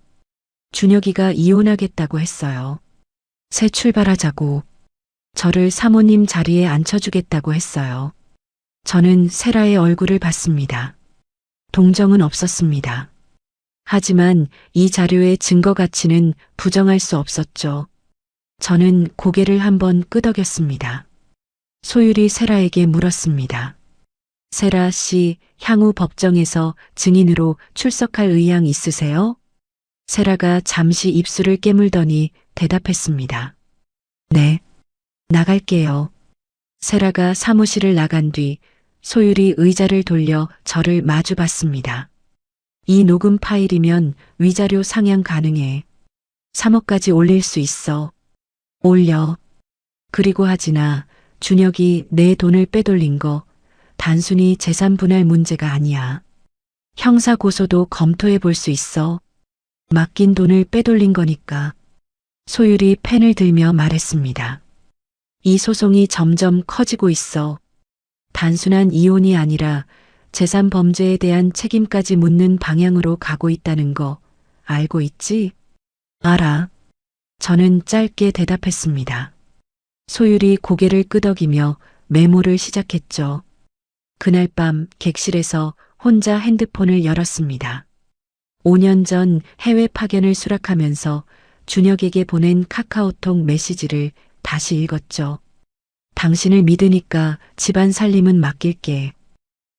준혁이가 이혼하겠다고 했어요. 새 출발하자고. 저를 사모님 자리에 앉혀주겠다고 했어요. 저는 세라의 얼굴을 봤습니다. 동정은 없었습니다. 하지만 이 자료의 증거 가치는 부정할 수 없었죠. 저는 고개를 한번 끄덕였습니다. 소율이 세라에게 물었습니다. 세라 씨, 향후 법정에서 증인으로 출석할 의향 있으세요? 세라가 잠시 입술을 깨물더니 대답했습니다. 네, 나갈게요. 세라가 사무실을 나간 뒤 소율이 의자를 돌려 저를 마주 봤습니다. 이 녹음 파일이면 위자료 상향 가능해. 3억까지 올릴 수 있어. 올려. 그리고 하진아, 준혁이 내 돈을 빼돌린 거 단순히 재산 분할 문제가 아니야. 형사 고소도 검토해 볼 수 있어. 맡긴 돈을 빼돌린 거니까. 소율이 펜을 들며 말했습니다. 이 소송이 점점 커지고 있어. 단순한 이혼이 아니라 재산 범죄에 대한 책임까지 묻는 방향으로 가고 있다는 거 알고 있지? 알아. 저는 짧게 대답했습니다. 소율이 고개를 끄덕이며 메모를 시작했죠. 그날 밤 객실에서 혼자 핸드폰을 열었습니다. 5년 전 해외 파견을 수락하면서 준혁에게 보낸 카카오톡 메시지를 다시 읽었죠. 당신을 믿으니까 집안 살림은 맡길게.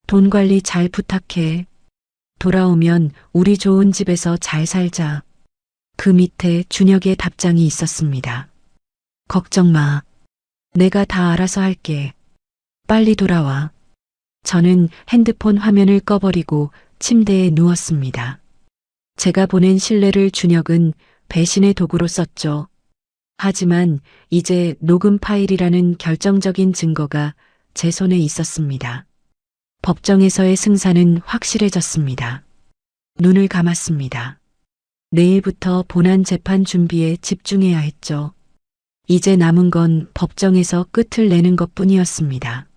돈 관리 잘 부탁해. 돌아오면 우리 좋은 집에서 잘 살자. 그 밑에 준혁의 답장이 있었습니다. 걱정 마. 내가 다 알아서 할게. 빨리 돌아와. 저는 핸드폰 화면을 꺼버리고 침대에 누웠습니다. 제가 보낸 신뢰를 준혁은 배신의 도구로 썼죠. 하지만 이제 녹음 파일이라는 결정적인 증거가 제 손에 있었습니다. 법정에서의 승산은 확실해졌습니다. 눈을 감았습니다. 내일부터 본안 재판 준비에 집중해야 했죠. 이제 남은 건 법정에서 끝을 내는 것뿐이었습니다.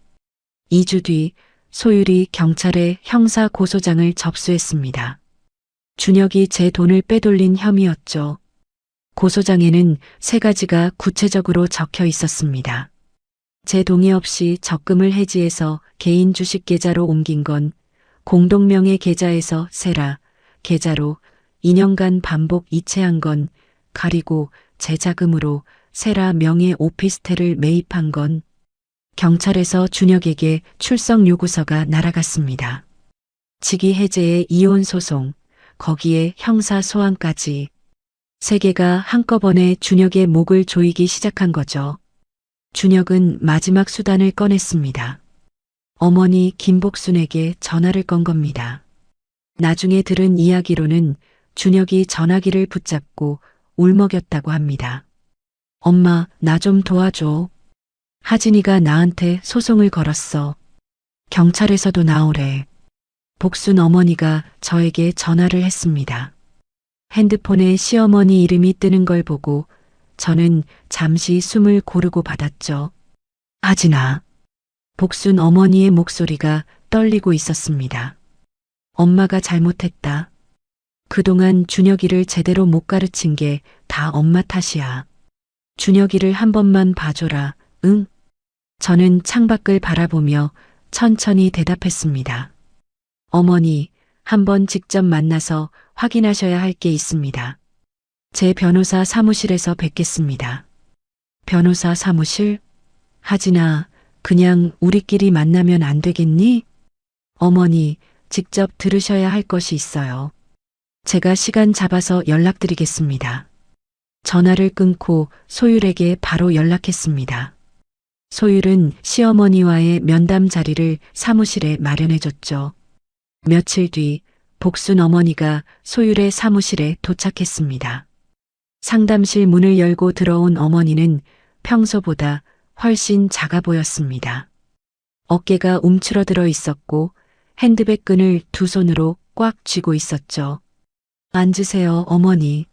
2주 뒤 소율이 경찰에 형사 고소장을 접수했습니다. 준혁이 제 돈을 빼돌린 혐의였죠. 고소장에는 3가지가 구체적으로 적혀 있었습니다. 제 동의 없이 적금을 해지해서 개인 주식 계좌로 옮긴 건, 공동명의 계좌에서 세라 계좌로 2년간 반복 이체한 건, 가리고 제 자금으로 세라 명의 오피스텔을 매입한 건, 경찰에서 준혁에게 출석 요구서가 날아갔습니다. 직위 해제의 이혼 소송, 거기에 형사 소환까지. 3개가 한꺼번에 준혁의 목을 조이기 시작한 거죠. 준혁은 마지막 수단을 꺼냈습니다. 어머니 김복순에게 전화를 건 겁니다. 나중에 들은 이야기로는 준혁이 전화기를 붙잡고 울먹였다고 합니다. 엄마, 나 좀 도와줘. 하진이가 나한테 소송을 걸었어. 경찰에서도 나오래. 복순 어머니가 저에게 전화를 했습니다. 핸드폰에 시어머니 이름이 뜨는 걸 보고 저는 잠시 숨을 고르고 받았죠. 하진아. 복순 어머니의 목소리가 떨리고 있었습니다. 엄마가 잘못했다. 그동안 준혁이를 제대로 못 가르친 게 다 엄마 탓이야. 준혁이를 한 번만 봐줘라, 응? 저는 창밖을 바라보며 천천히 대답했습니다. 어머니, 한번 직접 만나서 확인하셔야 할 게 있습니다. 제 변호사 사무실에서 뵙겠습니다. 변호사 사무실? 하진아, 그냥 우리끼리 만나면 안 되겠니? 어머니, 직접 들으셔야 할 것이 있어요. 제가 시간 잡아서 연락드리겠습니다. 전화를 끊고 소율에게 바로 연락했습니다. 소율은 시어머니와의 면담 자리를 사무실에 마련해줬죠. 며칠 뒤 복순 어머니가 소율의 사무실에 도착했습니다. 상담실 문을 열고 들어온 어머니는 평소보다 훨씬 작아 보였습니다. 어깨가 움츠러들어 있었고 핸드백 끈을 두 손으로 꽉 쥐고 있었죠. 앉으세요, 어머니.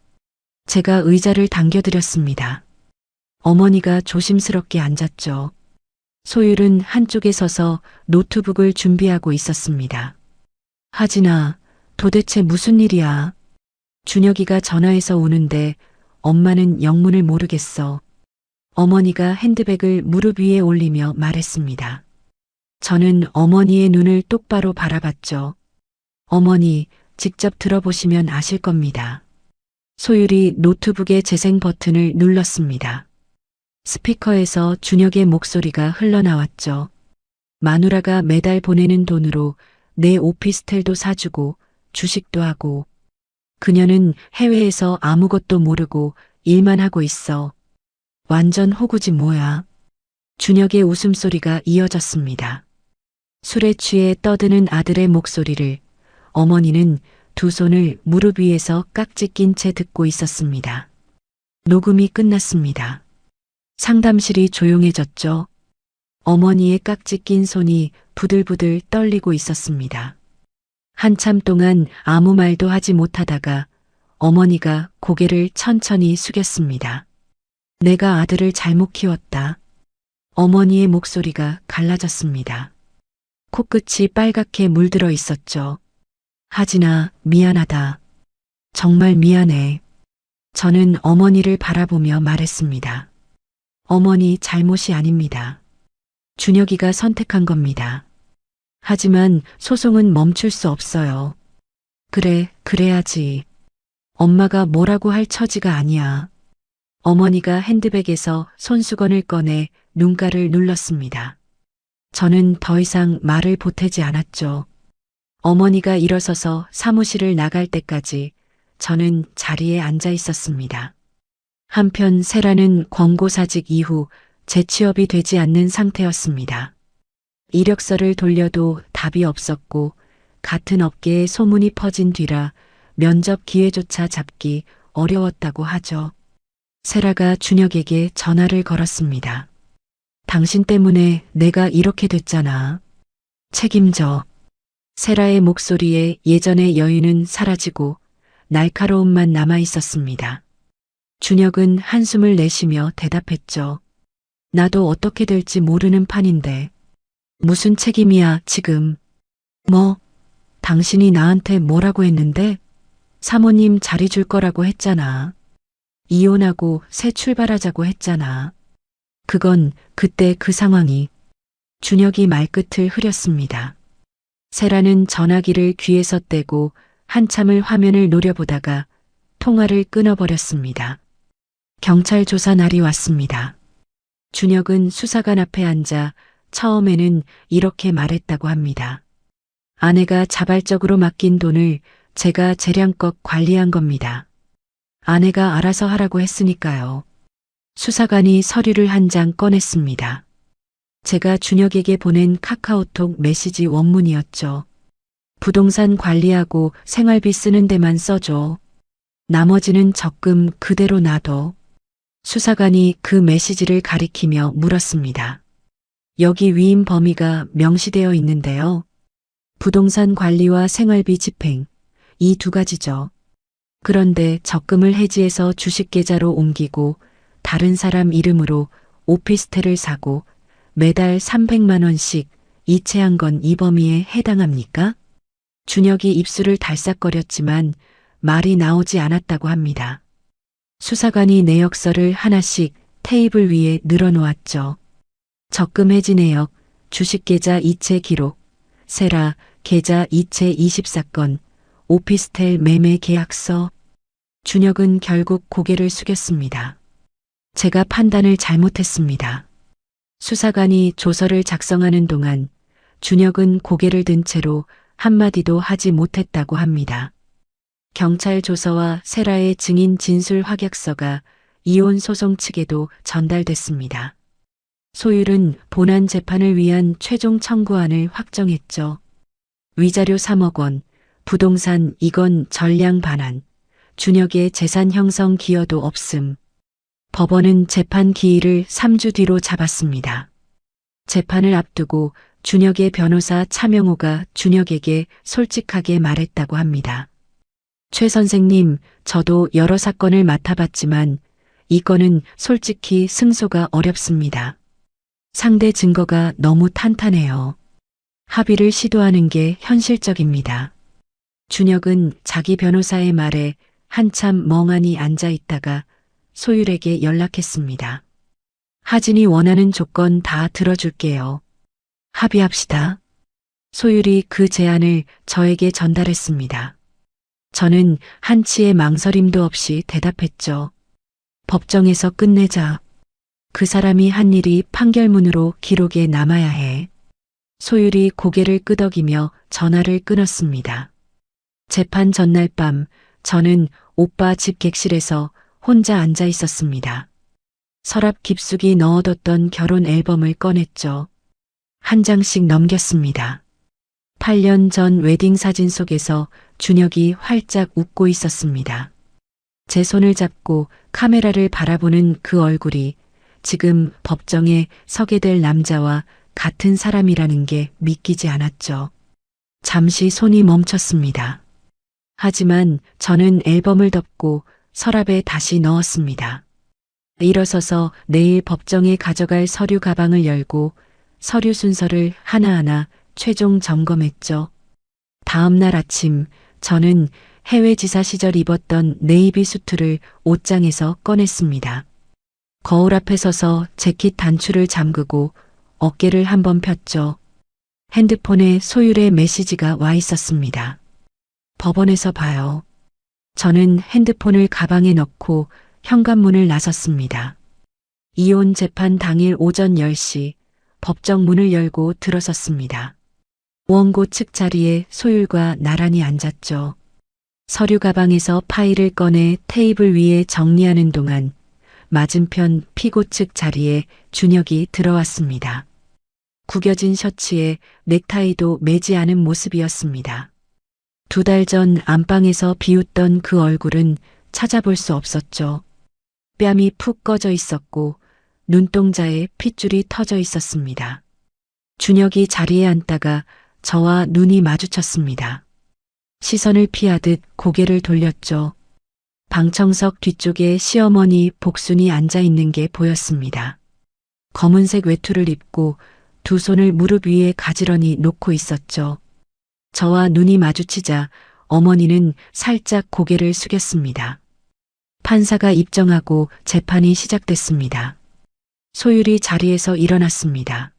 제가 의자를 당겨드렸습니다. 어머니가 조심스럽게 앉았죠. 소율은 한쪽에 서서 노트북을 준비하고 있었습니다. 하진아, 도대체 무슨 일이야? 준혁이가 전화해서 오는데 엄마는 영문을 모르겠어. 어머니가 핸드백을 무릎 위에 올리며 말했습니다. 저는 어머니의 눈을 똑바로 바라봤죠. 어머니, 직접 들어보시면 아실 겁니다. 소율이 노트북의 재생 버튼을 눌렀습니다. 스피커에서 준혁의 목소리가 흘러나왔죠. 마누라가 매달 보내는 돈으로 내 오피스텔도 사주고 주식도 하고 그녀는 해외에서 아무것도 모르고 일만 하고 있어. 완전 호구지 뭐야. 준혁의 웃음소리가 이어졌습니다. 술에 취해 떠드는 아들의 목소리를 어머니는 두 손을 무릎 위에서 깍지 낀 채 듣고 있었습니다. 녹음이 끝났습니다. 상담실이 조용해졌죠. 어머니의 깍지 낀 손이 부들부들 떨리고 있었습니다. 한참 동안 아무 말도 하지 못하다가 어머니가 고개를 천천히 숙였습니다. 내가 아들을 잘못 키웠다. 어머니의 목소리가 갈라졌습니다. 코끝이 빨갛게 물들어 있었죠. 하진아, 미안하다. 정말 미안해. 저는 어머니를 바라보며 말했습니다. 어머니 잘못이 아닙니다. 준혁이가 선택한 겁니다. 하지만 소송은 멈출 수 없어요. 그래, 그래야지. 엄마가 뭐라고 할 처지가 아니야. 어머니가 핸드백에서 손수건을 꺼내 눈가를 눌렀습니다. 저는 더 이상 말을 보태지 않았죠. 어머니가 일어서서 사무실을 나갈 때까지 저는 자리에 앉아 있었습니다. 한편 세라는 권고사직 이후 재취업이 되지 않는 상태였습니다. 이력서를 돌려도 답이 없었고 같은 업계에 소문이 퍼진 뒤라 면접 기회조차 잡기 어려웠다고 하죠. 세라가 준혁에게 전화를 걸었습니다. 당신 때문에 내가 이렇게 됐잖아. 책임져. 세라의 목소리에 예전의 여유는 사라지고 날카로움만 남아 있었습니다. 준혁은 한숨을 내쉬며 대답했죠. 나도 어떻게 될지 모르는 판인데. 무슨 책임이야, 지금. 뭐, 당신이 나한테 뭐라고 했는데? 사모님 자리 줄 거라고 했잖아. 이혼하고 새 출발하자고 했잖아. 그건 그때 그 상황이. 준혁이 말끝을 흐렸습니다. 세라는 전화기를 귀에서 떼고 한참을 화면을 노려보다가 통화를 끊어버렸습니다. 경찰 조사 날이 왔습니다. 준혁은 수사관 앞에 앉아 처음에는 이렇게 말했다고 합니다. 아내가 자발적으로 맡긴 돈을 제가 재량껏 관리한 겁니다. 아내가 알아서 하라고 했으니까요. 수사관이 서류를 한 장 꺼냈습니다. 제가 준혁에게 보낸 카카오톡 메시지 원문이었죠. 부동산 관리하고 생활비 쓰는 데만 써줘. 나머지는 적금 그대로 놔둬. 수사관이 그 메시지를 가리키며 물었습니다. 여기 위임 범위가 명시되어 있는데요. 부동산 관리와 생활비 집행, 이 두 가지죠. 그런데 적금을 해지해서 주식 계좌로 옮기고 다른 사람 이름으로 오피스텔을 사고 매달 300만 원씩 이체한 건 이 범위에 해당합니까? 준혁이 입술을 달싹거렸지만 말이 나오지 않았다고 합니다. 수사관이 내역서를 하나씩 테이블 위에 늘어놓았죠. 적금 해지 내역, 주식계좌 이체 기록, 세라 계좌 이체 24건, 오피스텔 매매 계약서. 준혁은 결국 고개를 숙였습니다. 제가 판단을 잘못했습니다. 수사관이 조서를 작성하는 동안 준혁은 고개를 든 채로 한마디도 하지 못했다고 합니다. 경찰 조서와 세라의 증인 진술 확약서가 이혼 소송 측에도 전달됐습니다. 소율은 본안 재판을 위한 최종 청구안을 확정했죠. 위자료 3억 원, 부동산 이건 전량 반환, 준혁의 재산 형성 기여도 없음. 법원은 재판 기일을 3주 뒤로 잡았습니다. 재판을 앞두고 준혁의 변호사 차명호가 준혁에게 솔직하게 말했다고 합니다. 최 선생님, 저도 여러 사건을 맡아봤지만 이 건은 솔직히 승소가 어렵습니다. 상대 증거가 너무 탄탄해요. 합의를 시도하는 게 현실적입니다. 준혁은 자기 변호사의 말에 한참 멍하니 앉아 있다가 소율에게 연락했습니다. 하진이 원하는 조건 다 들어줄게요. 합의합시다. 소율이 그 제안을 저에게 전달했습니다. 저는 한치의 망설임도 없이 대답했죠. 법정에서 끝내자. 그 사람이 한 일이 판결문으로 기록에 남아야 해. 소율이 고개를 끄덕이며 전화를 끊었습니다. 재판 전날 밤 저는 오빠 집 객실에서 혼자 앉아 있었습니다. 서랍 깊숙이 넣어뒀던 결혼 앨범을 꺼냈죠. 한 장씩 넘겼습니다. 8년 전 웨딩 사진 속에서 준혁이 활짝 웃고 있었습니다. 제 손을 잡고 카메라를 바라보는 그 얼굴이 지금 법정에 서게 될 남자와 같은 사람이라는 게 믿기지 않았죠. 잠시 손이 멈췄습니다. 하지만 저는 앨범을 덮고 서랍에 다시 넣었습니다. 일어서서 내일 법정에 가져갈 서류 가방을 열고 서류 순서를 하나하나 최종 점검했죠. 다음 날 아침 저는 해외 지사 시절 입었던 네이비 수트를 옷장에서 꺼냈습니다. 거울 앞에 서서 재킷 단추를 잠그고 어깨를 한번 폈죠. 핸드폰에 소율의 메시지가 와 있었습니다. 법원에서 봐요. 저는 핸드폰을 가방에 넣고 현관문을 나섰습니다. 이혼 재판 당일 오전 10시 법정 문을 열고 들어섰습니다. 원고 측 자리에 소율과 나란히 앉았죠. 서류 가방에서 파일을 꺼내 테이블 위에 정리하는 동안 맞은편 피고 측 자리에 준혁이 들어왔습니다. 구겨진 셔츠에 넥타이도 매지 않은 모습이었습니다. 2달 전 안방에서 비웃던 그 얼굴은 찾아볼 수 없었죠. 뺨이 푹 꺼져 있었고 눈동자에 핏줄이 터져 있었습니다. 준혁이 자리에 앉다가 저와 눈이 마주쳤습니다. 시선을 피하듯 고개를 돌렸죠. 방청석 뒤쪽에 시어머니 복순이 앉아 있는 게 보였습니다. 검은색 외투를 입고 두 손을 무릎 위에 가지런히 놓고 있었죠. 저와 눈이 마주치자 어머니는 살짝 고개를 숙였습니다. 판사가 입정하고 재판이 시작됐습니다. 소율이 자리에서 일어났습니다.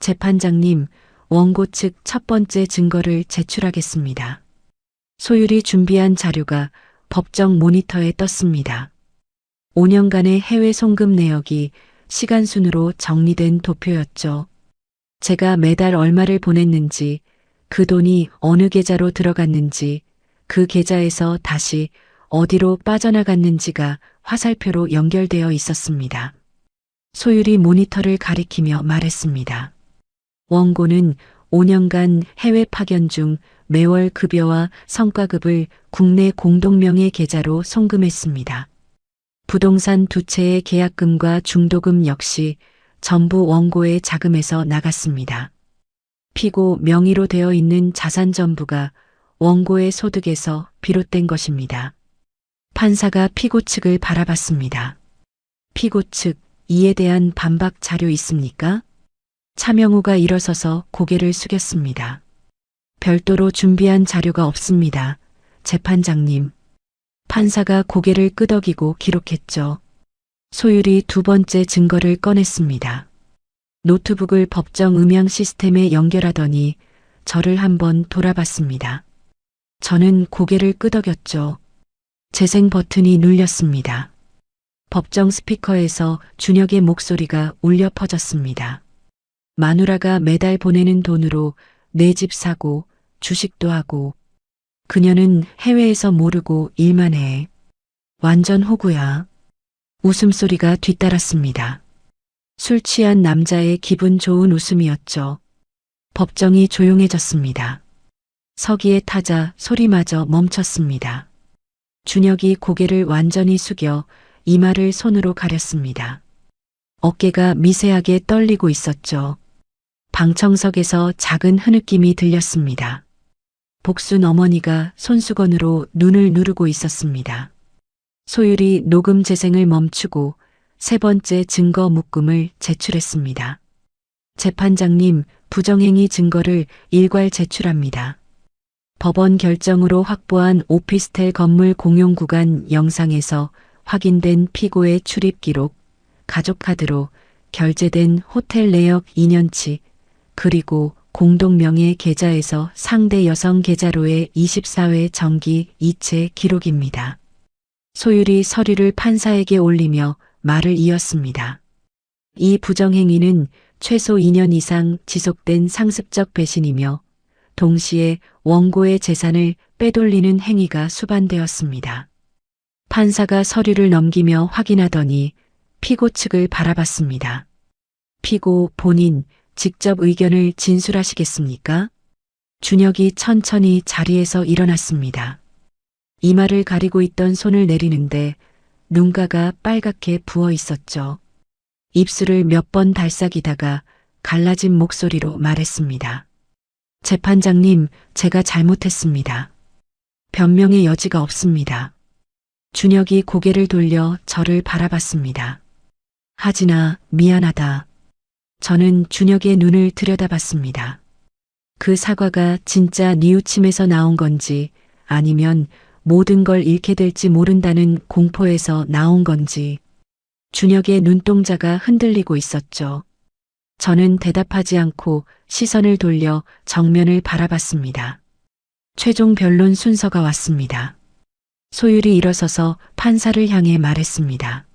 재판장님, 원고 측 첫 번째 증거를 제출하겠습니다. 소율이 준비한 자료가 법정 모니터에 떴습니다. 5년간의 해외 송금 내역이 시간 순으로 정리된 도표였죠. 제가 매달 얼마를 보냈는지, 그 돈이 어느 계좌로 들어갔는지, 그 계좌에서 다시 어디로 빠져나갔는지가 화살표로 연결되어 있었습니다. 소율이 모니터를 가리키며 말했습니다. 원고는 5년간 해외 파견 중 매월 급여와 성과급을 국내 공동명의 계좌로 송금했습니다. 부동산 2채의 계약금과 중도금 역시 전부 원고의 자금에서 나갔습니다. 피고 명의로 되어 있는 자산 전부가 원고의 소득에서 비롯된 것입니다. 판사가 피고 측을 바라봤습니다. 피고 측, 이에 대한 반박 자료 있습니까? 차명우가 일어서서 고개를 숙였습니다. 별도로 준비한 자료가 없습니다. 재판장님. 판사가 고개를 끄덕이고 기록했죠. 소율이 두 번째 증거를 꺼냈습니다. 노트북을 법정 음향 시스템에 연결하더니 저를 한번 돌아봤습니다. 저는 고개를 끄덕였죠. 재생 버튼이 눌렸습니다. 법정 스피커에서 준혁의 목소리가 울려 퍼졌습니다. 마누라가 매달 보내는 돈으로 내 집 사고 주식도 하고 그녀는 해외에서 모르고 일만 해. 완전 호구야. 웃음소리가 뒤따랐습니다. 술 취한 남자의 기분 좋은 웃음이었죠. 법정이 조용해졌습니다. 서기에 타자 소리마저 멈췄습니다. 준혁이 고개를 완전히 숙여 이마를 손으로 가렸습니다. 어깨가 미세하게 떨리고 있었죠. 방청석에서 작은 흐느낌이 들렸습니다. 복순 어머니가 손수건으로 눈을 누르고 있었습니다. 소율이 녹음 재생을 멈추고 세 번째 증거 묶음을 제출했습니다. 재판장님, 부정행위 증거를 일괄 제출합니다. 법원 결정으로 확보한 오피스텔 건물 공용 구간 영상에서 확인된 피고의 출입 기록, 가족 카드로 결제된 호텔 내역 2년치, 그리고 공동명의 계좌에서 상대 여성 계좌로의 24회 정기 이체 기록입니다. 소율이 서류를 판사에게 올리며 말을 이었습니다. 이 부정행위는 최소 2년 이상 지속된 상습적 배신이며 동시에 원고의 재산을 빼돌리는 행위가 수반되었습니다. 판사가 서류를 넘기며 확인하더니 피고 측을 바라봤습니다. 피고 본인 직접 의견을 진술하시겠습니까? 준혁이 천천히 자리에서 일어났습니다. 이마를 가리고 있던 손을 내리는데 눈가가 빨갛게 부어 있었죠. 입술을 몇 번 달싹이다가 갈라진 목소리로 말했습니다. 재판장님, 제가 잘못했습니다. 변명의 여지가 없습니다. 준혁이 고개를 돌려 저를 바라봤습니다. 하진아, 미안하다. 저는 준혁의 눈을 들여다봤습니다. 그 사과가 진짜 뉘우침에서 나온 건지 아니면 모든 걸 잃게 될지 모른다는 공포에서 나온 건지 준혁의 눈동자가 흔들리고 있었죠. 저는 대답하지 않고 시선을 돌려 정면을 바라봤습니다. 최종 변론 순서가 왔습니다. 소율이 일어서서 판사를 향해 말했습니다.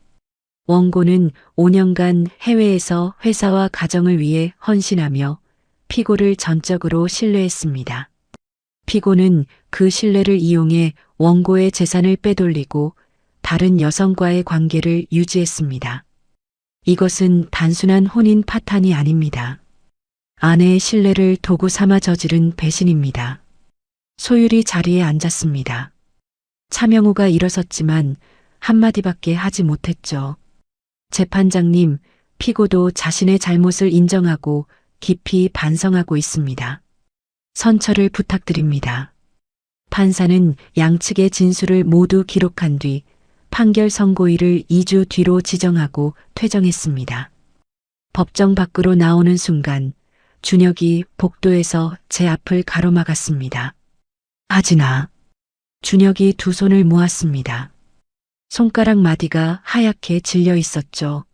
원고는 5년간 해외에서 회사와 가정을 위해 헌신하며 피고를 전적으로 신뢰했습니다. 피고는 그 신뢰를 이용해 원고의 재산을 빼돌리고 다른 여성과의 관계를 유지했습니다. 이것은 단순한 혼인 파탄이 아닙니다. 아내의 신뢰를 도구 삼아 저지른 배신입니다. 소율이 자리에 앉았습니다. 차명우가 일어섰지만 한마디밖에 하지 못했죠. 재판장님, 피고도 자신의 잘못을 인정하고 깊이 반성하고 있습니다. 선처를 부탁드립니다. 판사는 양측의 진술을 모두 기록한 뒤 판결 선고일을 2주 뒤로 지정하고 퇴정했습니다. 법정 밖으로 나오는 순간 준혁이 복도에서 제 앞을 가로막았습니다. 하진아. 준혁이 두 손을 모았습니다. 손가락 마디가 하얗게 질려 있었죠.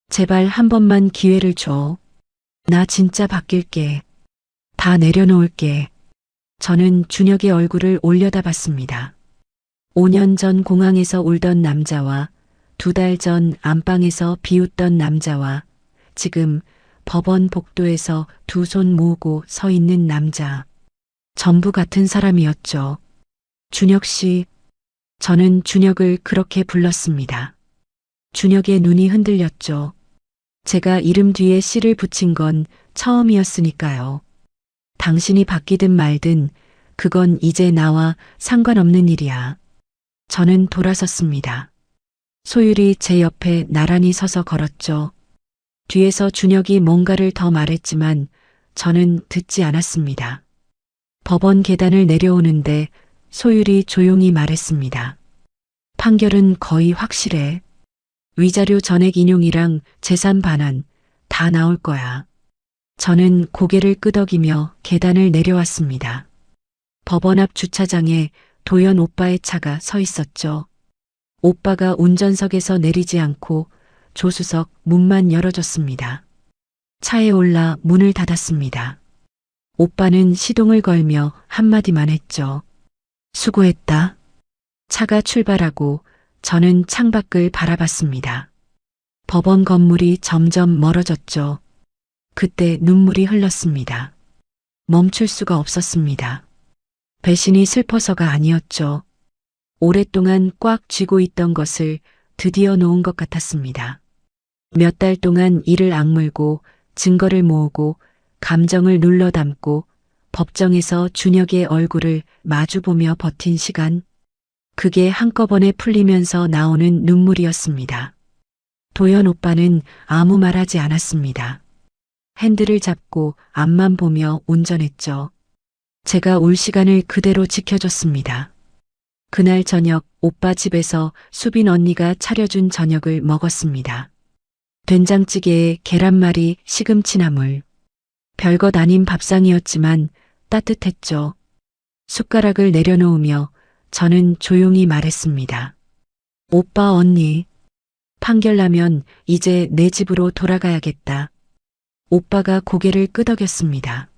제발 한 번만 기회를 줘. 나 진짜 바뀔게. 다 내려놓을게. 저는 준혁의 얼굴을 올려다봤습니다. 5년 전 공항에서 울던 남자와 2달 전 안방에서 비웃던 남자와 지금 법원 복도에서 두 손 모으고 서 있는 남자. 전부 같은 사람이었죠. 준혁 씨. 저는 준혁을 그렇게 불렀습니다. 준혁의 눈이 흔들렸죠. 제가 이름 뒤에 씨를 붙인 건 처음이었으니까요. 당신이 바뀌든 말든 그건 이제 나와 상관없는 일이야. 저는 돌아섰습니다. 소율이 제 옆에 나란히 서서 걸었죠. 뒤에서 준혁이 뭔가를 더 말했지만 저는 듣지 않았습니다. 법원 계단을 내려오는데 소율이 조용히 말했습니다. 판결은 거의 확실해. 위자료 전액 인용이랑 재산 반환 다 나올 거야. 저는 고개를 끄덕이며 계단을 내려왔습니다. 법원 앞 주차장에 도연 오빠의 차가 서 있었죠. 오빠가 운전석에서 내리지 않고 조수석 문만 열어줬습니다. 차에 올라 문을 닫았습니다. 오빠는 시동을 걸며 한마디만 했죠. 수고했다. 차가 출발하고 저는 창밖을 바라봤습니다. 법원 건물이 점점 멀어졌죠. 그때 눈물이 흘렀습니다. 멈출 수가 없었습니다. 배신이 슬퍼서가 아니었죠. 오랫동안 꽉 쥐고 있던 것을 드디어 놓은 것 같았습니다. 몇 달 동안 이를 악물고 증거를 모으고 감정을 눌러 담고 법정에서 준혁의 얼굴을 마주보며 버틴 시간. 그게 한꺼번에 풀리면서 나오는 눈물이었습니다. 도연 오빠는 아무 말하지 않았습니다. 핸들을 잡고 앞만 보며 운전했죠. 제가 울 시간을 그대로 지켜줬습니다. 그날 저녁 오빠 집에서 수빈 언니가 차려준 저녁을 먹었습니다. 된장찌개에 계란말이, 시금치나물. 별것 아닌 밥상이었지만 따뜻했죠. 숟가락을 내려놓으며 저는 조용히 말했습니다. 오빠 언니, 판결 나면 이제 내 집으로 돌아가야겠다. 오빠가 고개를 끄덕였습니다.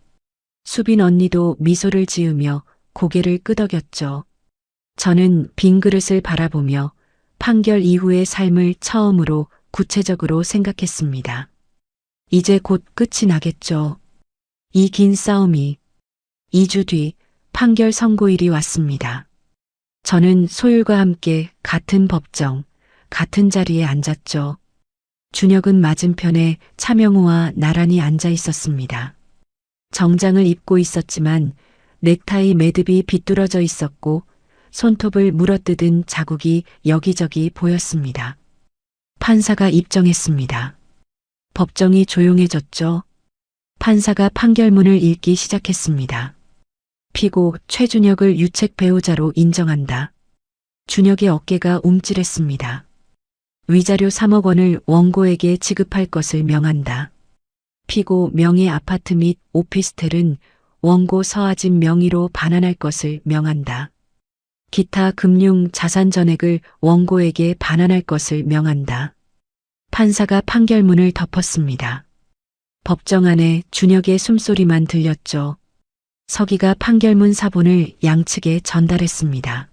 수빈 언니도 미소를 지으며 고개를 끄덕였죠. 저는 빈 그릇을 바라보며 판결 이후의 삶을 처음으로 구체적으로 생각했습니다. 이제 곧 끝이 나겠죠. 이 긴 싸움이. 2주 뒤 판결 선고일이 왔습니다. 저는 소율과 함께 같은 법정, 같은 자리에 앉았죠. 준혁은 맞은편에 차명우와 나란히 앉아 있었습니다. 정장을 입고 있었지만 넥타이 매듭이 비뚤어져 있었고 손톱을 물어뜯은 자국이 여기저기 보였습니다. 판사가 입정했습니다. 법정이 조용해졌죠. 판사가 판결문을 읽기 시작했습니다. 피고 최준혁을 유책 배우자로 인정한다. 준혁의 어깨가 움찔했습니다. 위자료 3억 원을 원고에게 지급할 것을 명한다. 피고 명의 아파트 및 오피스텔은 원고 서아진 명의로 반환할 것을 명한다. 기타 금융 자산 전액을 원고에게 반환할 것을 명한다. 판사가 판결문을 덮었습니다. 법정 안에 준혁의 숨소리만 들렸죠. 서기가 판결문 사본을 양측에 전달했습니다.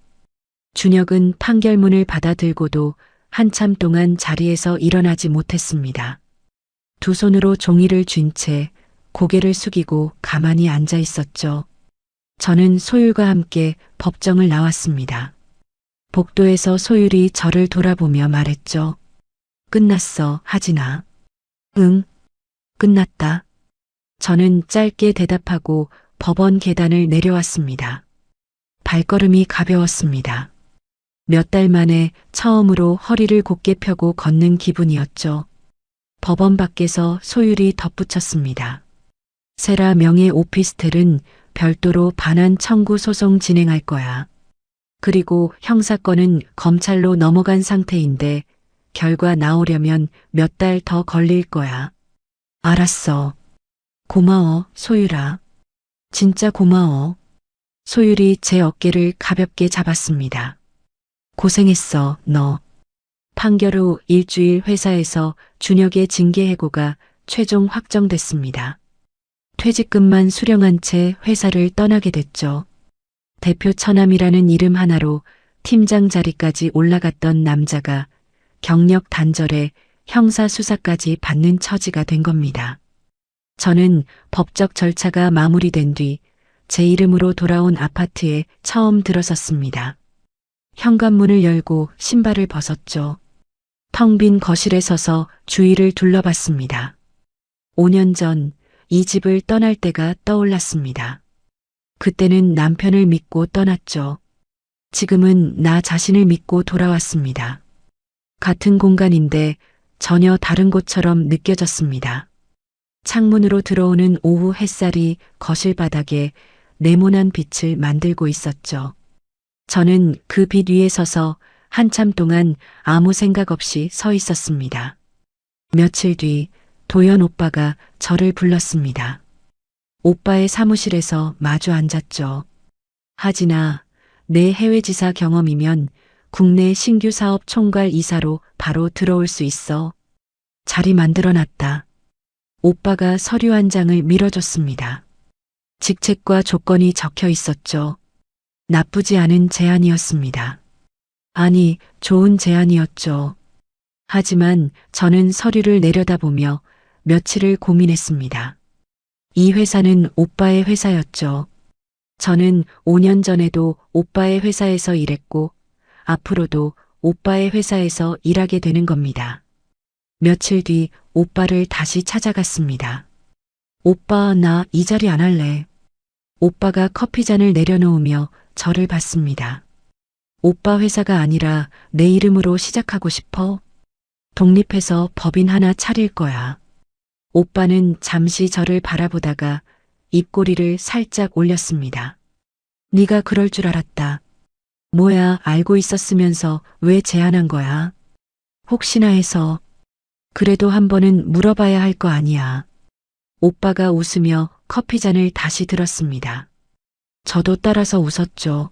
준혁은 판결문을 받아들고도 한참 동안 자리에서 일어나지 못했습니다. 두 손으로 종이를 쥔 채 고개를 숙이고 가만히 앉아 있었죠. 저는 소율과 함께 법정을 나왔습니다. 복도에서 소율이 저를 돌아보며 말했죠. 끝났어, 하진아. 응, 끝났다. 저는 짧게 대답하고 법원 계단을 내려왔습니다. 발걸음이 가벼웠습니다. 몇 달 만에 처음으로 허리를 곧게 펴고 걷는 기분이었죠. 법원 밖에서 소율이 덧붙였습니다. 세라 명의 오피스텔은 별도로 반환 청구 소송 진행할 거야. 그리고 형사건은 검찰로 넘어간 상태인데 결과 나오려면 몇 달 더 걸릴 거야. 알았어. 고마워, 소율아. 진짜 고마워. 소율이 제 어깨를 가볍게 잡았습니다. 고생했어, 너. 판결 후 일주일 회사에서 준혁의 징계 해고가 최종 확정됐습니다. 퇴직금만 수령한 채 회사를 떠나게 됐죠. 대표 처남이라는 이름 하나로 팀장 자리까지 올라갔던 남자가 경력 단절에 형사 수사까지 받는 처지가 된 겁니다. 저는 법적 절차가 마무리된 뒤 제 이름으로 돌아온 아파트에 처음 들어섰습니다. 현관문을 열고 신발을 벗었죠. 텅 빈 거실에 서서 주위를 둘러봤습니다. 5년 전 이 집을 떠날 때가 떠올랐습니다. 그때는 남편을 믿고 떠났죠. 지금은 나 자신을 믿고 돌아왔습니다. 같은 공간인데 전혀 다른 곳처럼 느껴졌습니다. 창문으로 들어오는 오후 햇살이 거실 바닥에 네모난 빛을 만들고 있었죠. 저는 그 빛 위에 서서 한참 동안 아무 생각 없이 서 있었습니다. 며칠 뒤 도연 오빠가 저를 불렀습니다. 오빠의 사무실에서 마주 앉았죠. 하진아, 내 해외지사 경험이면 국내 신규 사업 총괄 이사로 바로 들어올 수 있어. 자리 만들어놨다. 오빠가 서류 한 장을 밀어줬습니다. 직책과 조건이 적혀 있었죠. 나쁘지 않은 제안이었습니다. 아니, 좋은 제안이었죠. 하지만 저는 서류를 내려다보며 며칠을 고민했습니다. 이 회사는 오빠의 회사였죠. 저는 5년 전에도 오빠의 회사에서 일했고 앞으로도 오빠의 회사에서 일하게 되는 겁니다. 며칠 뒤 오빠를 다시 찾아갔습니다. 오빠, 나 이 자리 안 할래. 오빠가 커피잔을 내려놓으며 저를 봤습니다. 오빠 회사가 아니라 내 이름으로 시작하고 싶어? 독립해서 법인 하나 차릴 거야. 오빠는 잠시 저를 바라보다가 입꼬리를 살짝 올렸습니다. 네가 그럴 줄 알았다. 뭐야, 알고 있었으면서 왜 제안한 거야? 혹시나 해서. 그래도 한 번은 물어봐야 할 거 아니야. 오빠가 웃으며 커피잔을 다시 들었습니다. 저도 따라서 웃었죠.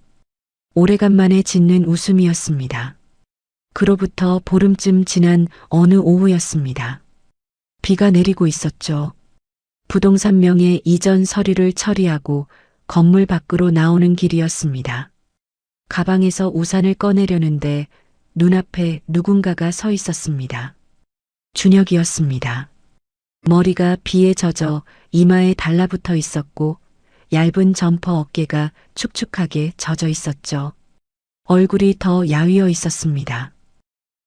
오래간만에 짓는 웃음이었습니다. 그로부터 보름쯤 지난 어느 오후였습니다. 비가 내리고 있었죠. 부동산 명의 이전 서류를 처리하고 건물 밖으로 나오는 길이었습니다. 가방에서 우산을 꺼내려는데 눈앞에 누군가가 서 있었습니다. 준혁이었습니다. 머리가 비에 젖어 이마에 달라붙어 있었고 얇은 점퍼 어깨가 축축하게 젖어 있었죠. 얼굴이 더 야위어 있었습니다.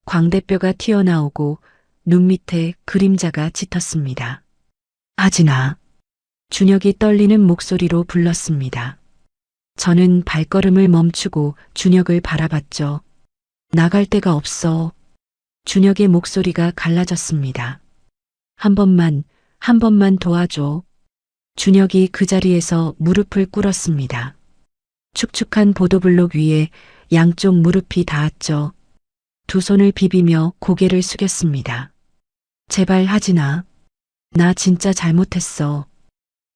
광대뼈가 튀어나오고 눈 밑에 그림자가 짙었습니다. 하진아. 준혁이 떨리는 목소리로 불렀습니다. 저는 발걸음을 멈추고 준혁을 바라봤죠. 나갈 데가 없어. 준혁의 목소리가 갈라졌습니다. 한 번만 도와줘. 준혁이 그 자리에서 무릎을 꿇었습니다. 축축한 보도블록 위에 양쪽 무릎이 닿았죠. 두 손을 비비며 고개를 숙였습니다. 제발 하진아. 나 진짜 잘못했어.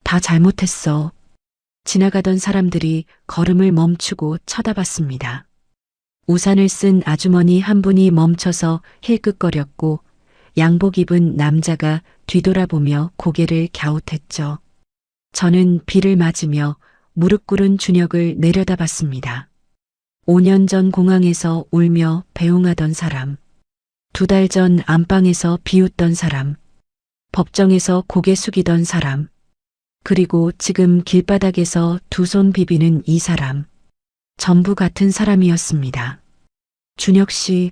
다 잘못했어. 지나가던 사람들이 걸음을 멈추고 쳐다봤습니다. 우산을 쓴 아주머니 한 분이 멈춰서 힐끗거렸고 양복 입은 남자가 뒤돌아보며 고개를 갸웃했죠. 저는 비를 맞으며 무릎 꿇은 준혁을 내려다봤습니다. 5년 전 공항에서 울며 배웅하던 사람, 2달 전 안방에서 비웃던 사람, 법정에서 고개 숙이던 사람, 그리고 지금 길바닥에서 두 손 비비는 이 사람, 전부 같은 사람이었습니다. 준혁 씨,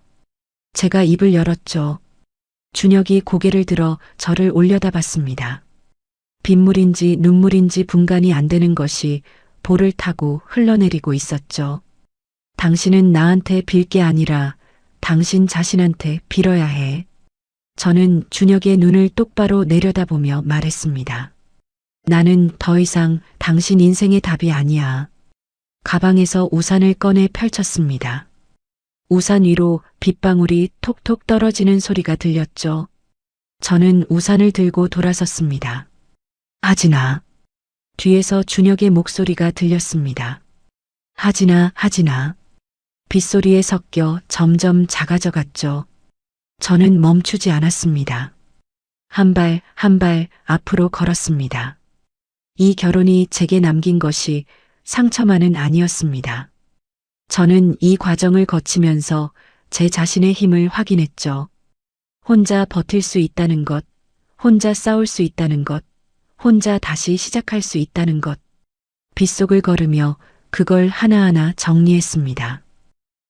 제가 입을 열었죠. 준혁이 고개를 들어 저를 올려다봤습니다. 빗물인지 눈물인지 분간이 안 되는 것이 볼을 타고 흘러내리고 있었죠. 당신은 나한테 빌 게 아니라 당신 자신한테 빌어야 해. 저는 준혁의 눈을 똑바로 내려다보며 말했습니다. 나는 더 이상 당신 인생의 답이 아니야. 가방에서 우산을 꺼내 펼쳤습니다. 우산 위로 빗방울이 톡톡 떨어지는 소리가 들렸죠. 저는 우산을 들고 돌아섰습니다. 하진아. 뒤에서 준혁의 목소리가 들렸습니다. 하진아, 하진아. 빗소리에 섞여 점점 작아져 갔죠. 저는 멈추지 않았습니다. 한 발 한 발 앞으로 걸었습니다. 이 결혼이 제게 남긴 것이 상처만은 아니었습니다. 저는 이 과정을 거치면서 제 자신의 힘을 확인했죠. 혼자 버틸 수 있다는 것, 혼자 싸울 수 있다는 것, 혼자 다시 시작할 수 있다는 것. 빗속을 걸으며 그걸 하나하나 정리했습니다.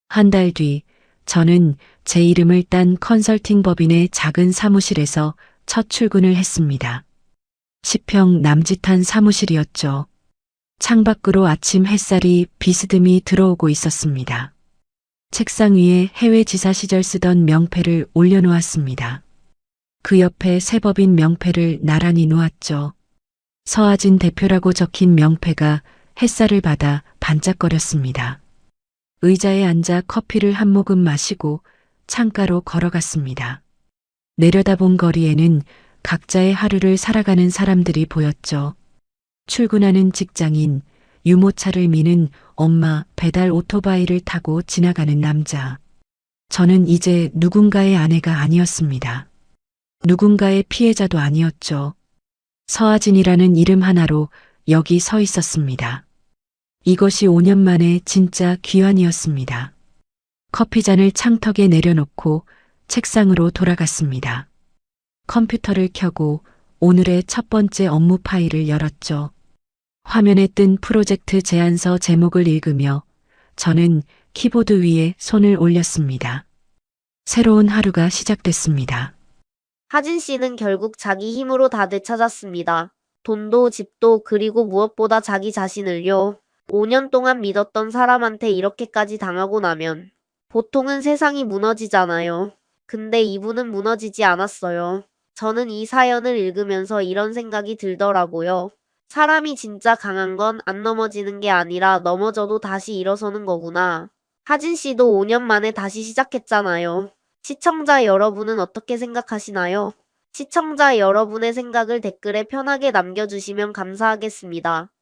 한 달 뒤, 저는 제 이름을 딴 컨설팅 법인의 작은 사무실에서 첫 출근을 했습니다. 10평 남짓한 사무실이었죠. 창밖으로 아침 햇살이 비스듬히 들어오고 있었습니다. 책상 위에 해외 지사 시절 쓰던 명패를 올려놓았습니다. 그 옆에 새 법인 명패를 나란히 놓았죠. 서하진 대표라고 적힌 명패가 햇살을 받아 반짝거렸습니다. 의자에 앉아 커피를 한 모금 마시고 창가로 걸어갔습니다. 내려다본 거리에는 각자의 하루를 살아가는 사람들이 보였죠. 출근하는 직장인, 유모차를 미는 엄마, 배달 오토바이를 타고 지나가는 남자. 저는 이제 누군가의 아내가 아니었습니다. 누군가의 피해자도 아니었죠. 서하진이라는 이름 하나로 여기 서 있었습니다. 이것이 5년 만에 진짜 귀환이었습니다. 커피잔을 창턱에 내려놓고 책상으로 돌아갔습니다. 컴퓨터를 켜고 오늘의 첫 번째 업무 파일을 열었죠. 화면에 뜬 프로젝트 제안서 제목을 읽으며 저는 키보드 위에 손을 올렸습니다. 새로운 하루가 시작됐습니다. 하진 씨는 결국 자기 힘으로 다 되찾았습니다. 돈도 집도 그리고 무엇보다 자기 자신을요. 5년 동안 믿었던 사람한테 이렇게까지 당하고 나면 보통은 세상이 무너지잖아요. 근데 이분은 무너지지 않았어요. 저는 이 사연을 읽으면서 이런 생각이 들더라고요. 사람이 진짜 강한 건 안 넘어지는 게 아니라 넘어져도 다시 일어서는 거구나. 하진 씨도 5년 만에 다시 시작했잖아요. 시청자 여러분은 어떻게 생각하시나요? 시청자 여러분의 생각을 댓글에 편하게 남겨주시면 감사하겠습니다.